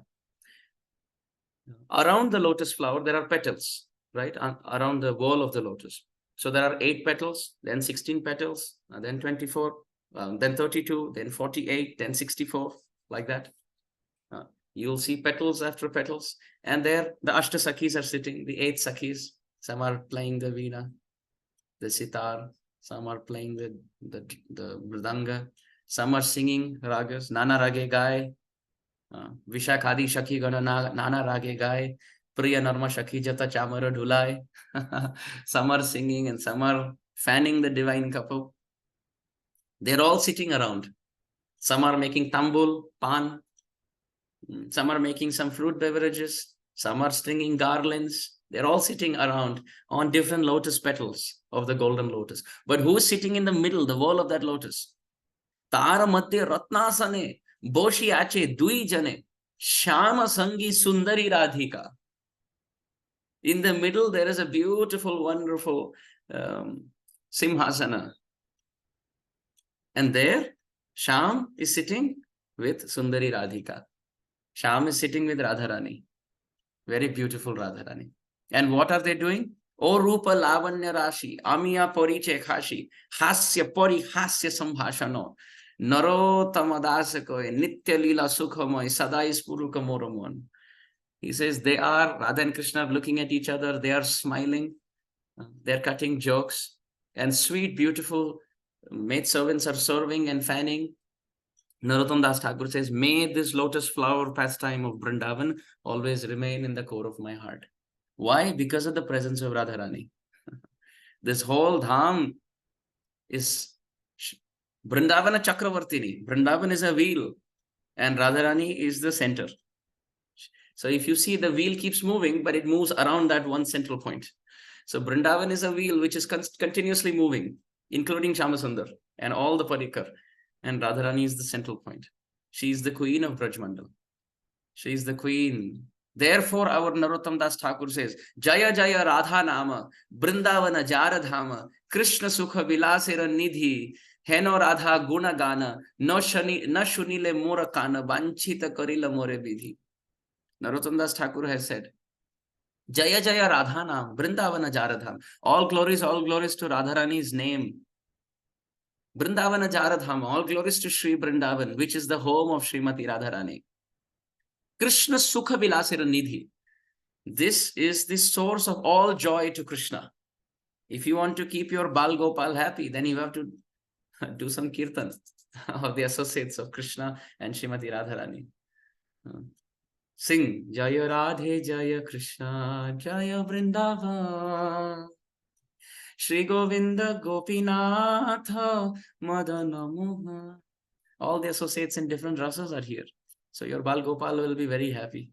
Around the lotus flower, there are petals, right? Around the wall of the lotus. So there are 8 petals, then 16 petals, then 24, then 32, then 48, then 64, like that. You'll see petals after petals. And there the Ashta Sakhis are sitting, the 8 Sakhis. Some are playing the veena, the sitar. Some are playing the mridanga. Some are singing ragas. Nana rage gai. Vishakhadi Shakhi gana nana rage gai. Priya Narma Shakhi jata chamara dhulai. Some are singing and some are fanning the divine couple. They're all sitting around. Some are making tambul, pan. Some are making some fruit beverages. Some are stringing garlands. They're all sitting around on different lotus petals of the golden lotus. But who's sitting in the middle, the wall of that lotus? Tara madhya ratnasane, boshi ache dui jane, shama sangi sundari radhika. In the middle, there is a beautiful, wonderful simhasana. And there, Sham is sitting with Sundari Radhika. Sham is sitting with Radharani. Very beautiful Radharani. And what are they doing? O Rupa Lavanya Rashi, Amiya Poriche Khashi, Hasya Pori Hasya Sambhashano, Naro Tamadasako, Nitya Lila Sukhamoy, Sadai Spuruka Moromon. He says they are, Radha and Krishna are looking at each other, they are smiling, they're cutting jokes, and sweet, beautiful maidservants are serving and fanning. Narottam Das Thakur says, may this lotus flower pastime of Vrindavan always remain in the core of my heart. Why? Because of the presence of Radharani. This whole dham is Vrindavana Chakravartini. Vrindavan is a wheel and Radharani is the center. So if you see, the wheel keeps moving, but it moves around that one central point. So Vrindavan is a wheel which is continuously moving, including Shamasundar and all the Parikar. And Radharani is the central point. She is the queen of Brajmandal. She is the queen. Therefore, our Narottam Das Thakur says, Jaya Jaya Radha Nama, Brindavana Jaradhama, Krishna Sukha Vilasira Nidhi, Heno Radha Guna Gana, no Shunile Mora Kana, Banchita Karila More Vidhi. Narottam Das Thakur has said, Jaya Jaya Radha Nama, Brindavana Jaradhama. All glories to Radharani's name. Brindavana Jaradham, all glories to Sri Brindavan, which is the home of Srimati Radharani. Krishna Sukha Vilasira Nidhi. This is the source of all joy to Krishna. If you want to keep your Bal Gopal happy, then you have to do some kirtan of the associates of Krishna and Srimati Radharani. Sing Jaya Radhe Jaya Krishna Jaya Vrindavan Shri Govinda Gopinatha Madana Moha. All the associates in different rasas are here. So your Bal Gopal will be very happy.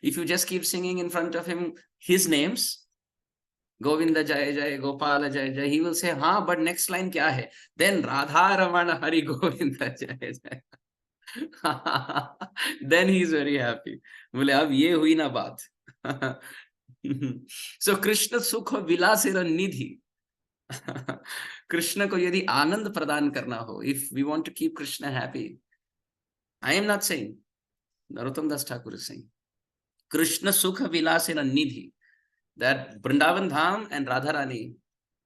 If you just keep singing in front of him his names, Govinda Jaya Jaya, Gopala Jaya Jaya, he will say, ha, but next line kya hai? Then Radha Ramana Hari Govinda Jaya Jaya. Then he is very happy. Bole, ab ye hui na baat. So Krishna Sukha Vilasira Nidhi. Krishna ko yadi anand pradan karna ho, if we want to keep Krishna happy, I am not saying, Narottam Das Thakur is saying, Krishna Sukha Vilasira Nidhi, that Vrindavan Dham and Radharani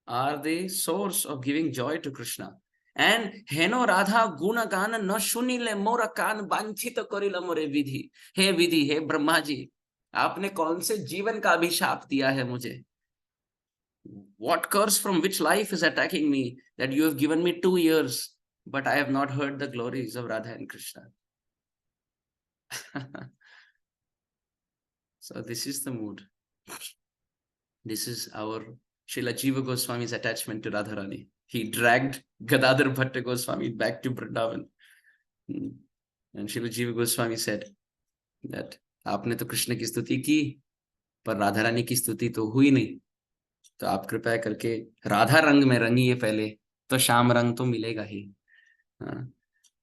are the source of giving joy to Krishna. And Heno Radha Guna Gana na Shunile Mora Kan Banchita Korila More Vidhi. Hey Vidhi, hey Brahma ji, आपने कौन से जीवन का अभिशाप दिया है मुझे? What curse from which life is attacking me that you have given me 2 years, but I have not heard the glories of Radha and Krishna? So this is the mood. This is our Srila Jiva Goswami's attachment to Radharani. He dragged Gadadhar Bhatta Goswami back to Vrindavan. And Srila Jiva Goswami said that आपने तो कृष्ण की स्तुति की पर राधा रानी की स्तुति तो हुई नहीं, तो आप कृपया करके राधा रंग में रंगिए पहले, तो श्याम रंग तो मिलेगा ही.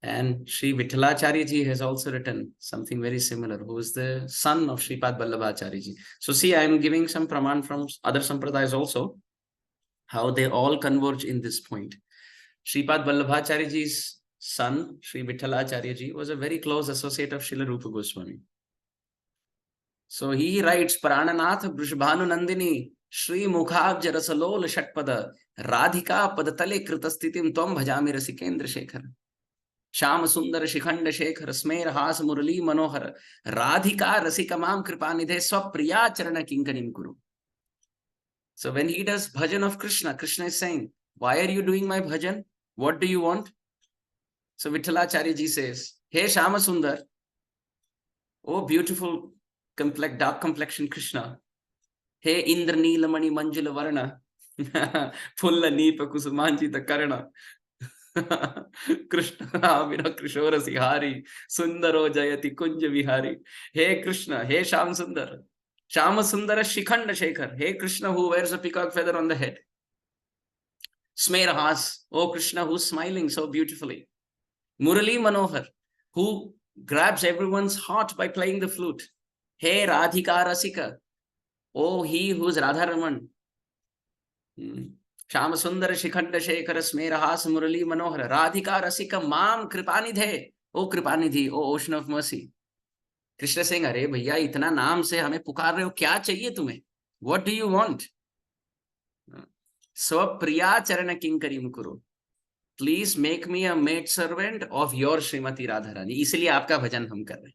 And Sri Vithalacharya ji has also written something very similar, who is the son of Sripad Vallabhacharya ji. So see, I am giving some praman from other sampradayas also, how they all converge in this point. Sripad Vallabhacharya ji's son, Sri Vithalacharya ji, was a very close associate of Srila Rupa Goswami. So he writes, Prananath Vrishabhanu Nandini, Shri Mukhabja Rasalol Shatpada, Radhika Padatale Kritastitim Tom Bhajami Rasikendra Shekhar. Shyam सुंदर शिखंड शेखर स्मेर हास मुरली मनोहर राधिका रसिकमाम कृपानिधे स्वप्रिया चरण किंकरिम कुरु. So when he does bhajan of Krishna, Krishna is saying, why are you doing my bhajan? What do you want? So Vithalacharya ji says, hey Shama Sundar, oh beautiful dark complexion Krishna, hey Indra Neelamani Manjula Varna, Pulla Nipa Kusumanjita Karana, Krishna Vina Krishora Sihari, Sundaro Jayati Kunja Vihari. Hey Krishna, hey Shama Sundar, Shama Sundara Shikhanda Shekhar, hey Krishna who wears a peacock feather on the head. Smerahas, oh Krishna who's smiling so beautifully. Murali Manohar, who grabs everyone's heart by playing the flute. Hey Radhika Rasika, oh he who's Radha Raman. Shama Sundara Shikhanda Shekhara Smerahas Murali Manohar Radhika Rasika Mam Kripanidhe, oh Kripanidhi, oh ocean of mercy. Krishna saying, अरे भैया इतना नाम से हमें पुकार रहे हो, क्या चाहिए तुम्हें? What do you want? Swapriya Charana Kinkarim Kuru. Please make me a maid servant of your Srimati Radharani. इसलिए आपका भजन हम कर रहे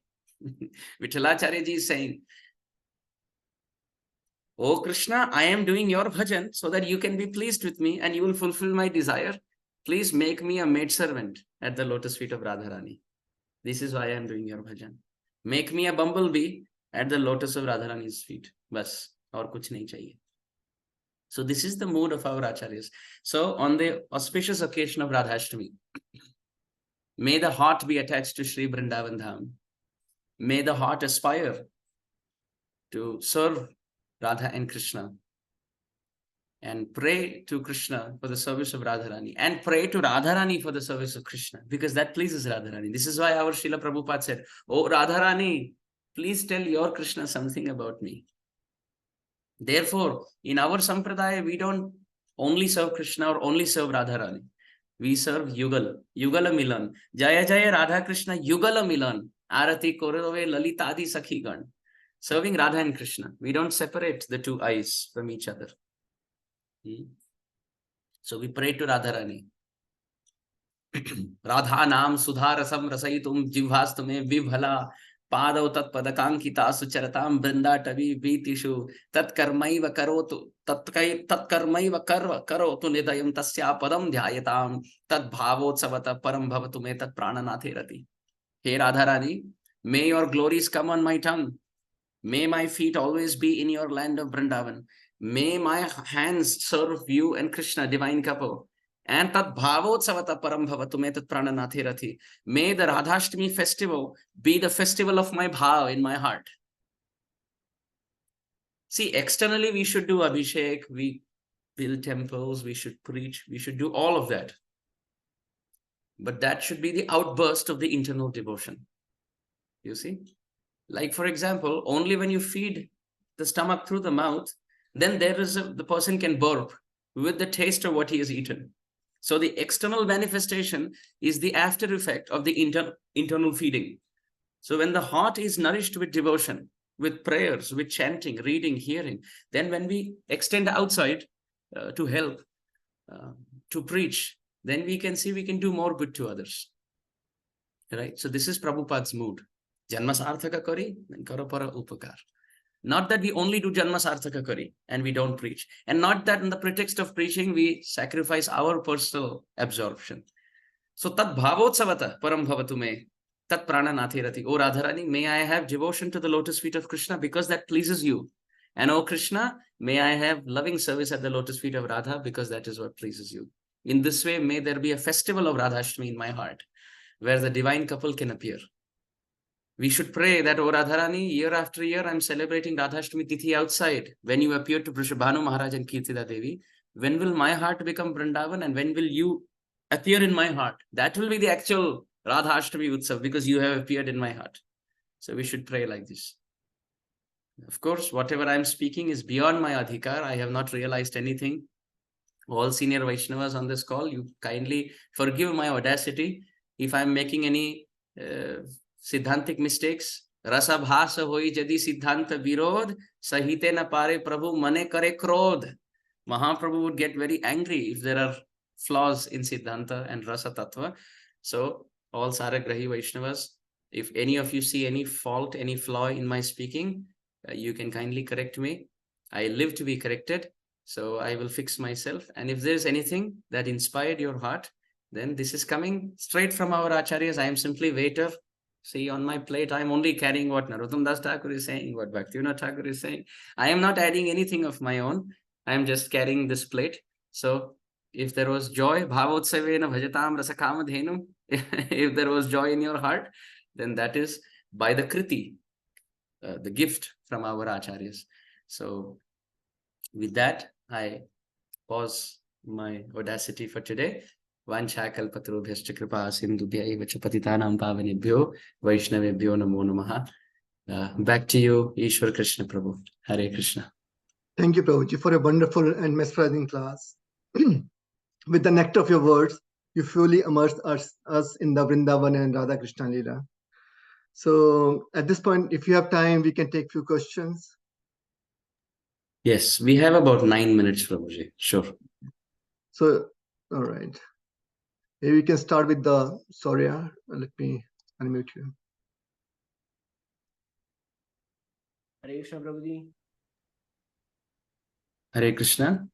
हैं. Vithalacharya ji is saying, oh Krishna, I am doing your bhajan so that you can be pleased with me and you will fulfill my desire. Please make me a maid servant at the lotus feet of Radharani. This is why I am doing your bhajan. Make me a bumblebee at the lotus of Radharani's feet. Bas, aur kuch nahi chahiye. So this is the mood of our acharyas. So on the auspicious occasion of Radha Ashtami, may the heart be attached to Sri Vrindavan Dham. May the heart aspire to serve Radha and Krishna and pray to Krishna for the service of Radharani and pray to Radharani for the service of Krishna, because that pleases Radharani. This is why our Srila Prabhupada said, oh Radharani, please tell your Krishna something about me. Therefore, in our sampradaya, we don't only serve Krishna or only serve Radharani. We serve Yugala, Yugala Milan. Jaya Jaya Radha Krishna Yugala Milan. Arati Korove Lalitadi Sakhigan. Serving Radha and Krishna. We don't separate the two eyes from each other. So we pray to Radharani. Radha Nam Sudharasam Rasaitum Jivhastume Vibhala Padav Tat Padakankita Sucharatam Brinda Tavi Vitishu Tat Karmaiva Karotu Tat Karmaiva Karotu Nidayam Tasya Padam Dhyayatam Tat Bhavotsavata Param Bhavatume Tat Prananathirati. Hey Radharani, may your glories come on my tongue. May my feet always be in your land of Vrindavan. May my hands serve you and Krishna, divine couple. And tat bhavotsavata param bhavatume tat prananathirati. May the Radha Ashtami festival be the festival of my bhav in my heart. See, externally we should do abhishek, we build temples, we should preach, we should do all of that. But that should be the outburst of the internal devotion. You see? Like for example, only when you feed the stomach through the mouth, then the person can burp with the taste of what he has eaten. So the external manifestation is the after effect of the internal feeding. So when the heart is nourished with devotion, with prayers, with chanting, reading, hearing, then when we extend outside to help, to preach, then we can see we can do more good to others. Right? So this is Prabhupada's mood. Janma sarthaka kari, then karo para upakar. Not that we only do Janma Sarthaka Kari and we don't preach. And not that in the pretext of preaching, we sacrifice our personal absorption. So Tat Bhavotsavata Param Bhavatume Tat Prananathirati. O Radharani, may I have devotion to the lotus feet of Krishna because that pleases you. And oh Krishna, may I have loving service at the lotus feet of Radha, because that is what pleases you. In this way, may there be a festival of Radha Ashtami in my heart, where the divine couple can appear. We should pray that, O Radharani, year after year, I'm celebrating Radha Ashtami Tithi outside. When you appear to Vrishabhanu Maharaj and Kirtida Devi, when will my heart become Vrindavan, and when will you appear in my heart? That will be the actual Radha Ashtami Utsav, because you have appeared in my heart. So we should pray like this. Of course, whatever I'm speaking is beyond my adhikar. I have not realized anything. All senior Vaishnavas on this call, you kindly forgive my audacity if I'm making any siddhantic mistakes. Rasa bhasa hoi jadi siddhanta virodh, sahite na pare prabhu mane kare krodh. Mahaprabhu would get very angry if there are flaws in siddhanta and rasa tattva. So all Saragrahi Vaishnavas, if any of you see any fault, any flaw in my speaking, you can kindly correct me. I live to be corrected, so I will fix myself. And if there's anything that inspired your heart, then this is coming straight from our acharyas. I am simply waiter. See, on my plate, I'm only carrying what Narottam Das Thakur is saying, what Bhaktivinoda Thakur is saying. I am not adding anything of my own. I am just carrying this plate. So if there was joy, bhavotsavena bhajatam rasakamadhenum, if there was joy in your heart, then that is by the kriti, the gift from our acharyas. So with that, I pause my audacity for today. Vanchakalpatarubhyascha kripa sindhubhya eva cha patitanam pavanebhyo vaishnavebhyo namo namaha. Back to you, Ishwar Krishna Prabhu. Hare Krishna. Thank you, Prabhuji, for a wonderful and mesmerizing class. With the nectar of your words, you fully immersed us in the Vrindavan and Radha Krishna Leela. So at this point, if you have time, we can take few questions. Yes, we have about 9 minutes, Prabhuji. Sure. So, all right. Maybe we can start with the Surya. Let me unmute you. Hare Krishna, Prabhuji. Hare Krishna.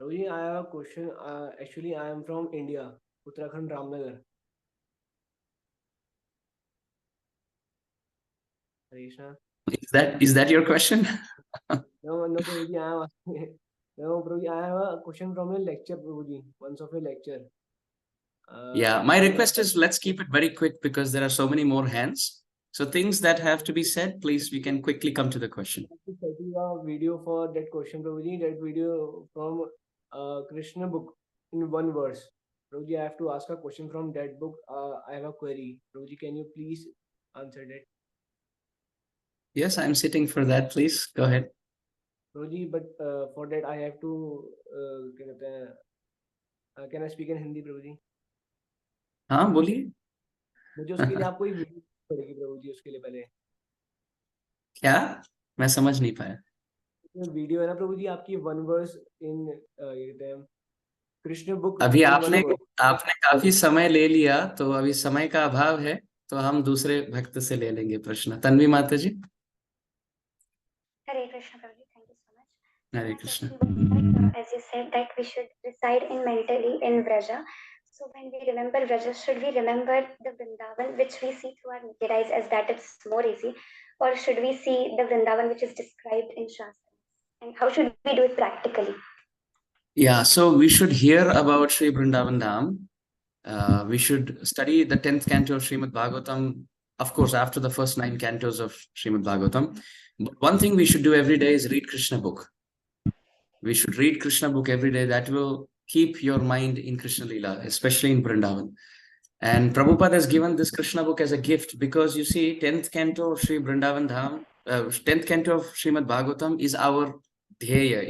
Prabhuji, I have a question. Actually, I am from India, Uttarakhand, Ramnagar. Hare Krishna. Is that your question? No, Prabhuji, I am asking. No, Prabhuji, I have a question from a lecture, Prabhuji. Once of a lecture. Yeah, my request is let's keep it very quick because there are so many more hands. So things that have to be said, please, we can quickly come to the question. I have to set you a video for that question, Prabhuji. That video from Krishna book in one verse. Prabhuji, I have to ask a question from that book. I have a query. Prabhuji, can you please answer that? Yes, I'm sitting for that. Please go ahead. Prabhuji, but for that I have to can I speak in Hindi, Prabhuji? हाँ बोलिए. मुझे उसके लिए आपको एक video पड़ेगी प्रभुजी उसके लिए पहले. क्या? मैं समझ नहीं पाया. वीडियो है ना प्रभुजी आपकी वन वर्स इन कृष्ण बुक. अभी आपने काफी समय ले लिया तो अभी समय का अभाव है तो हम दूसरे भक्त से ले लेंगे प्रश्न. तन्वी माता जी. Hare Krishna, Prabhuji. Thank you so much. Hare Krishna. As you said that we should reside in mentally in Vraja. So when we remember Vraja, should we remember the Vrindavan which we see through our naked eyes as that it's more easy, or should we see the Vrindavan which is described in Shastra? And how should we do it practically? Yeah, so we should hear about Sri Vrindavan Dham. We should study the 10th canto of Srimad Bhagavatam, of course, after the first 9 cantos of Srimad Bhagavatam. But one thing we should do every day is read Krishna book. We should read Krishna book every day. That will keep your mind in Krishna Leela, especially in Vrindavan. And Prabhupada has given this Krishna book as a gift because you see, 10th canto of Sri Vrindavan Dham, 10th canto of Srimad Bhagavatam is our dhyaya.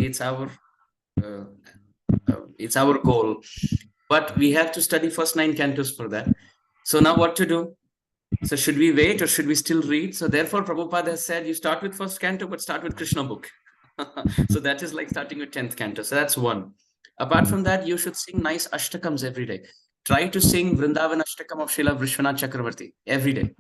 It's our goal. But we have to study first 9 cantos for that. So now what to do? So should we wait or should we still read? So therefore Prabhupada has said, you start with first canto, but start with Krishna book. So that is like starting with 10th canto. So that's one. Apart from that, you should sing nice ashtakams every day. Try to sing Vrindavan Ashtakam of Srila Vishwanath Chakravarti every day.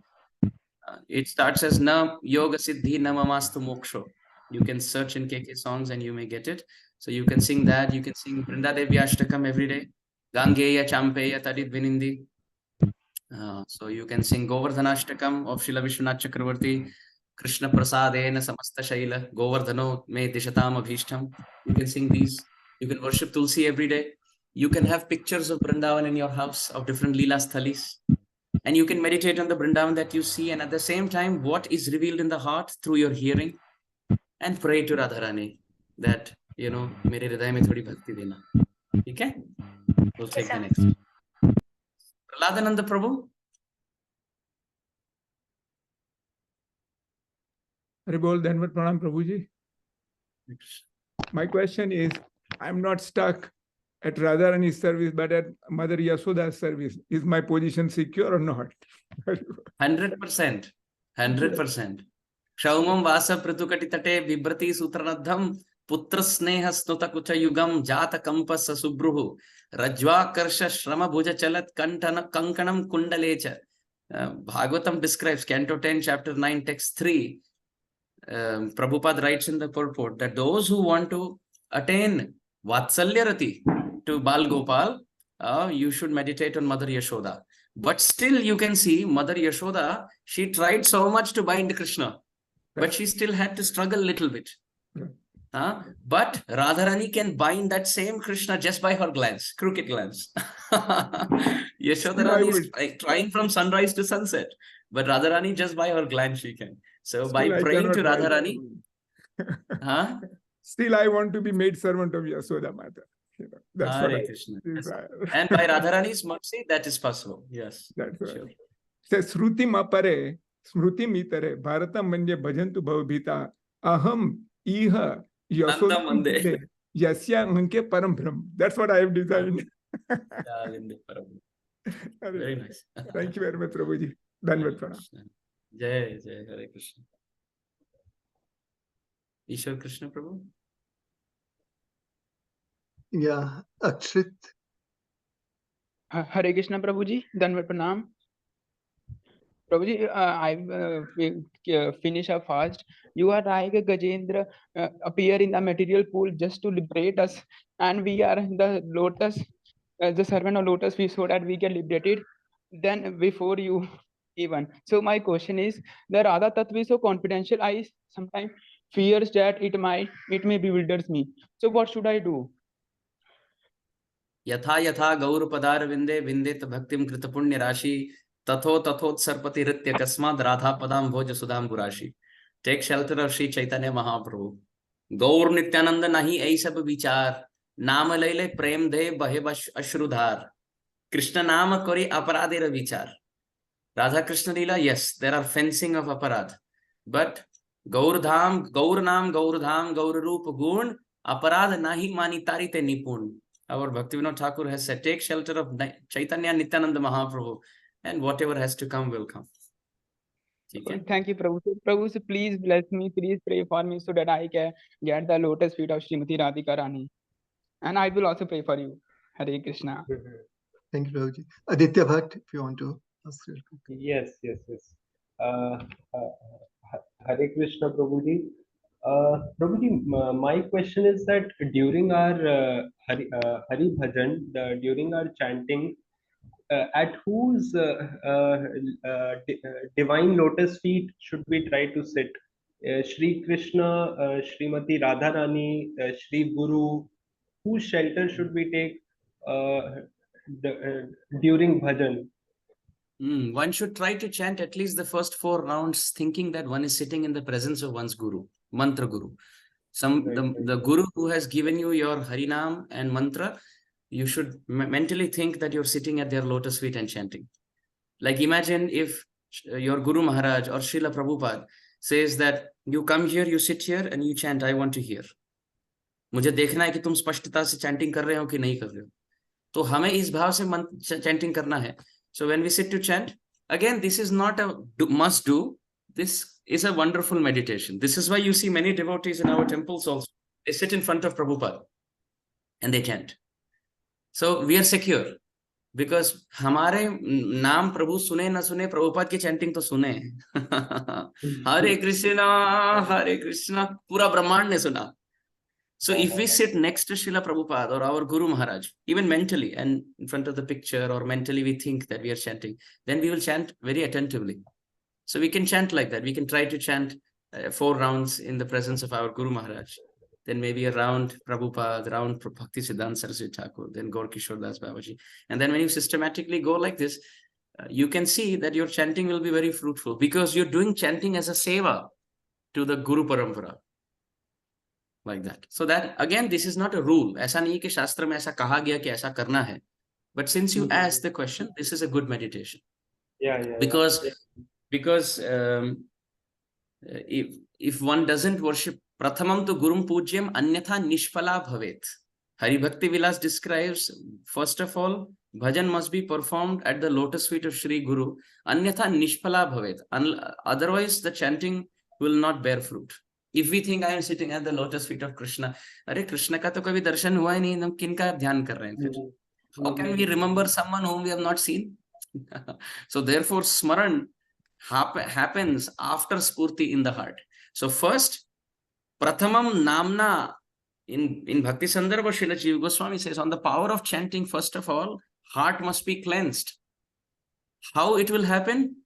It starts as Na Yoga Siddhi Na Mamastu Moksho. You can search in KK songs and you may get it. So you can sing that. You can sing Vrindadevi Ashtakam every day. Gangeya Champeya Tadid Vinindi. So you can sing Govardhan Ashtakam of Srila Vishwanath Chakravarti. Krishna prasadena samasta shaila govardhano me dishatam abhishtam. You can sing these. You can worship Tulsi every day. You can have pictures of Vrindavan in your house of different Leela Sthalis. And you can meditate on the Vrindavan that you see, and at the same time, what is revealed in the heart through your hearing, and pray to Radharani that, you know, mere hriday mein thodi bhakti dena. Okay? We'll take the next. Praladananda Prabhu. Haribol, Dhanvat Pranam Prabhuji. My question is, I'm not stuck at Radharani's service, but at Mother Yasoda's service. Is my position secure or not? 100%. 100%. Kshaumam vasa pratukatitate vibrati sutranadham putra sneha snuta kucha yugam jata kampas subruhu rajva karsha shrama bhuja chalat kantana kankanam kundalecha. Bhagavatam describes Canto 10, Chapter 9, Text 3. Prabhupada writes in the purport that those who want to attain Vatsalyarati to Bal Gopal, you should meditate on Mother Yashoda. But still you can see Mother Yashoda, she tried so much to bind Krishna, but she still had to struggle a little bit. But Radharani can bind that same Krishna just by her glance, crooked glance. Yashodarani is trying from sunrise to sunset, but Radharani just by her glance she can. So by praying to Radharani, still I want to be made servant of Yasoda Mata. You know, that's Hare what Krishna. Yes. And by Radharani's mercy, that is possible. Yes. That's right. Sure. So, Sruti Mapare, Smruti Mitare, Bharatam Manje Bhajantu Bhavbhita, Aham Iha Yasoda Mande, Yasya Manke Param Brahm. That's what I have designed. Very nice. Thank you very much, Prabhuji. Dhanvat Pranam. Jai Jai Hare Krishna. Ishwar Krishna Prabhu. Yeah, Akshit. Hare Krishna Prabhuji, Dhanvat Pranam. Prabhuji, I finish a fast. You are like a Gajendra appear in the material pool just to liberate us, and we are the lotus, the servant of lotus, we so that we get liberated. Then before you even. So my question is, the Radha Tattva is so confidential. I sometimes fears that it may bewilders me. So what should I do? Yatha yatha gaur padar vinde vindet bhaktim krita punya rashi tatho tathot sarpati ritya kasmad radha padam bhoja sudam gurashi. Take shelter of Sri Chaitanya Mahaprabhu. Gaur Nityananda nahi ei sab vichar. Naam laile prem de bahe ashrudhar. Krishna naam kori aparadera vichar. Radha Krishna Leela, yes, there are fencing of aparad. But Gaur Dham, Gaur Naam, Gaur Dham, Gaur Roop Gun, aparad nahi mani tarite nipun. Our Bhaktivinoda Thakur has said, take shelter of Chaitanya Nityananda Mahaprabhu, and whatever has to come will come. Okay? Thank you, Prabhu. Prabhu, please bless me. Please pray for me so that I can get the lotus feet of Srimati Radhika Rani. And I will also pray for you. Hare Krishna. Thank you, Prabhuji. Aditya Bhatt, if you want to ask. Yes. Hare Krishna, Prabhuji. Prabhuji, my question is that during our Hari Bhajan, during our chanting, at whose divine lotus feet should we try to sit? Shri Krishna, Srimati Radharani, Shri Guru, whose shelter should we take during bhajan? One should try to chant at least the first 4 rounds, thinking that one is sitting in the presence of one's Guru, Mantra Guru. The Guru who has given you your Harinam and Mantra, you should mentally think that you're sitting at their lotus feet and chanting. Like imagine if your Guru Maharaj or Srila Prabhupada says that you come here, you sit here and you chant, I want to hear. मुझे देखना है कि तुम स्पष्टता से chanting कर रहे हो कि नहीं कर रहे हो. तो हमें इस भाव से chanting करना है. So when we sit to chant, again, this is not a must do. This is a wonderful meditation. This is why you see many devotees in our temples also. They sit in front of Prabhupada and they chant. So we are secure because हमारे नाम प्रभु सुने न सुने प्रभुपाद की chanting तो सुने. Hare Krishna, पूरा ब्रह्मांड ने सुना. So if we sit next to Srila Prabhupada or our Guru Maharaj, even mentally and in front of the picture or mentally we think that we are chanting, then we will chant very attentively. So we can chant like that. We can try to chant 4 rounds in the presence of our Guru Maharaj. Then maybe a round Prabhupada, round Bhakti Siddhanta Saraswati Thakur, then Gaur Kishore Das Babaji. And then when you systematically go like this, you can see that your chanting will be very fruitful because you're doing chanting as a seva to the Guru Parampara. Like that. So that again, this is not a rule. ऐसा नहीं कि शास्त्र में ऐसा कहा गया कि ऐसा करना है. But since you asked the question, this is a good meditation. Because if one doesn't worship Prathamam tu Gurum Pujyam Anyatha Nishpala Bhavet. Hari Bhakti Vilas describes, first of all, bhajan must be performed at the lotus feet of Shri Guru. Anyatha Nishpala Bhavet. Otherwise, the chanting will not bear fruit. If we think I am sitting at the lotus feet of Krishna, अरे कृष्ण का तो कभी दर्शन हुआ ही नहीं, हम किनका ध्यान कर रहे हैं फिर? How can we remember someone whom we have not seen? So therefore, smaran happens after spurti in the heart. So first, prathamam namna in Bhakti Sandarbha, Srila Jiva Goswami says on the power of chanting, first of all, heart must be cleansed. How it will happen?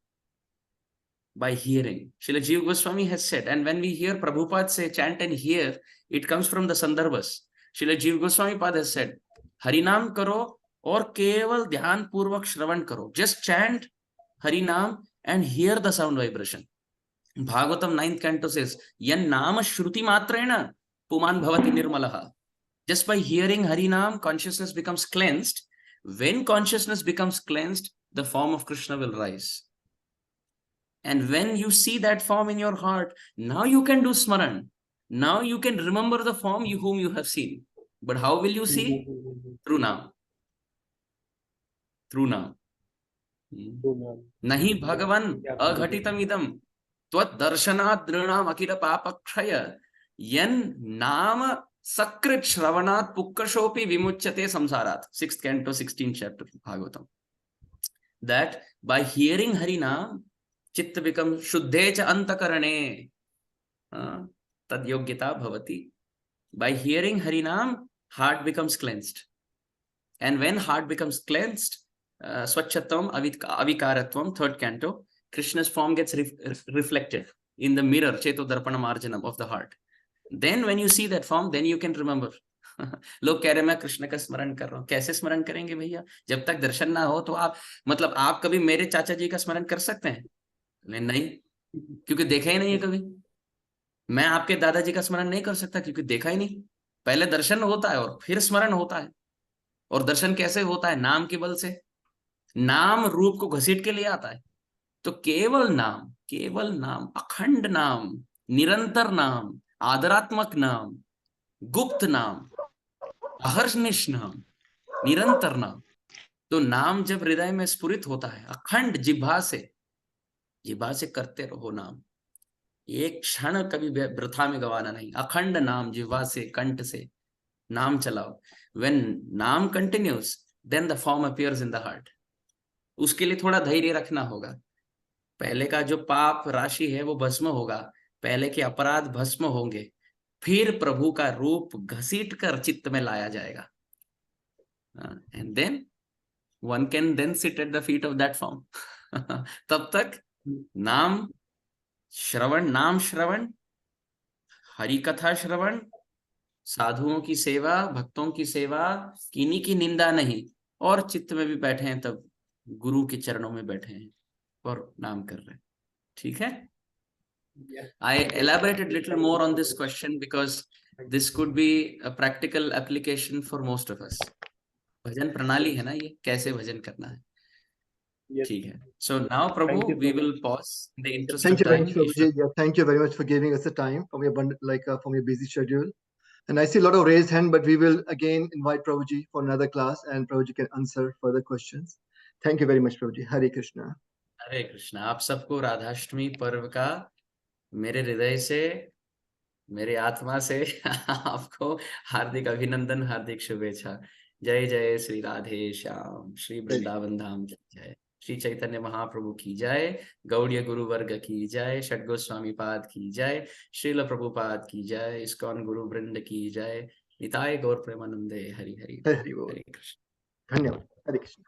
By hearing. Srila Jiva Goswami has said, and when we hear Prabhupada say chant and hear, it comes from the Sandarbhas. Srila Jiva Goswami Pad has said, Harinam karo or keval dhyan purvak shravan karo. Just chant Harinam and hear the sound vibration. Bhagavatam 9th canto says, Yan nama shruti matrena puman bhavati nirmalaha. Just by hearing Harinam, consciousness becomes cleansed. When consciousness becomes cleansed, the form of Krishna will rise. And when you see that form in your heart, now you can do smaran. Now you can remember the form whom you have seen. But how will you see? Through now. Through now. Nahi Bhagavan aghatitam idam tvat darshanat drinam akila papakshaya yan nama sakrit shravanat pukkashopi vimuchyate samsarat. 6th canto, 16th chapter Bhagavatam. That by hearing Harinam, Chitta becomes Shuddhecha Antakarane. Tad Yogyata Bhavati. By hearing Harinam, heart becomes cleansed. And when heart becomes cleansed, Swachhatam Avikaratvam, 3rd canto, Krishna's form gets reflected in the mirror, Cheto Darpana Marjanam of the heart. Then when you see that form, then you can remember. लोग कह रहे मैं कृष्ण का स्मरण कर रहा हूँ. कैसे स्मरण करेंगे भैया? जब तक दर्शन ना हो तो आप मतलब आप कभी मेरे चाचा जी का स्मरण कर सकते हैं? नहीं, क्योंकि देखा ही नहीं है कभी. मैं आपके दादाजी का स्मरण नहीं कर सकता क्योंकि देखा ही नहीं. पहले दर्शन होता है और फिर स्मरण होता है. और दर्शन कैसे होता है? नाम के बल से. नाम रूप को घसीट के लिए आता है. तो केवल नाम, अखंड नाम, निरंतर नाम, आदरात्मक नाम, गुप्त नाम, अहर्निश नाम, निरंतर नाम. तो नाम जब हृदय में स्फुरित होता है, अखंड जिह्वा से करते रहो नाम. एक क्षण कभी वृथा में गवाना नहीं. अखंड नाम जिह्वा से, कंठ से नाम चलाओ. When नाम continues, then the form appears in the heart. उसके लिए थोड़ा धैर्य रखना होगा. पहले का जो पाप राशि है वो भस्म होगा. पहले के अपराध भस्म होंगे. फिर प्रभु का रूप घसीट कर चित्त में लाया जाएगा. And then one can then sit at the feet of that form. तब तक नाम श्रवण, हरि कथा श्रवण, साधुओं की सेवा, भक्तों की सेवा, किन्हीं की निंदा नहीं. और चित्त में भी बैठे हैं तब गुरु के चरणों में बैठे हैं और नाम कर रहे हैं. ठीक है? I elaborated little more on this question because this could be a practical application for most of us. भजन प्रणाली है ना ये, कैसे भजन करना है. ठीक है. So now Prabhu, we will pause in the interest of time. Thank you very much for giving us the time from your busy schedule. And I see a lot of raised hand, but we will again invite Prabhuji for another class, and Prabhuji can answer further questions. Thank you very much, Prabhuji. Hare Krishna. हरे कृष्णा. आप सबको राधाष्टमी पर्व का मेरे हृदय से, मेरे आत्मा से आपको हार्दिक अभिनंदन, हार्दिक शुभेच्छा. जय जय श्री राधे श्याम. श्री वृंदावन धाम की जय. श्री चैतन्य महाप्रभु की जय. गौड़ीय गुरु वर्ग की जय. षड गोस्वामी पाद की जय. श्रील प्रभुपाद की जय. इस्कॉन गुरु वृंद की जय. निताय गौर प्रेमानंदे. हरि हरि. हरि कृष्ण. धन्यवाद. हरे कृष्ण.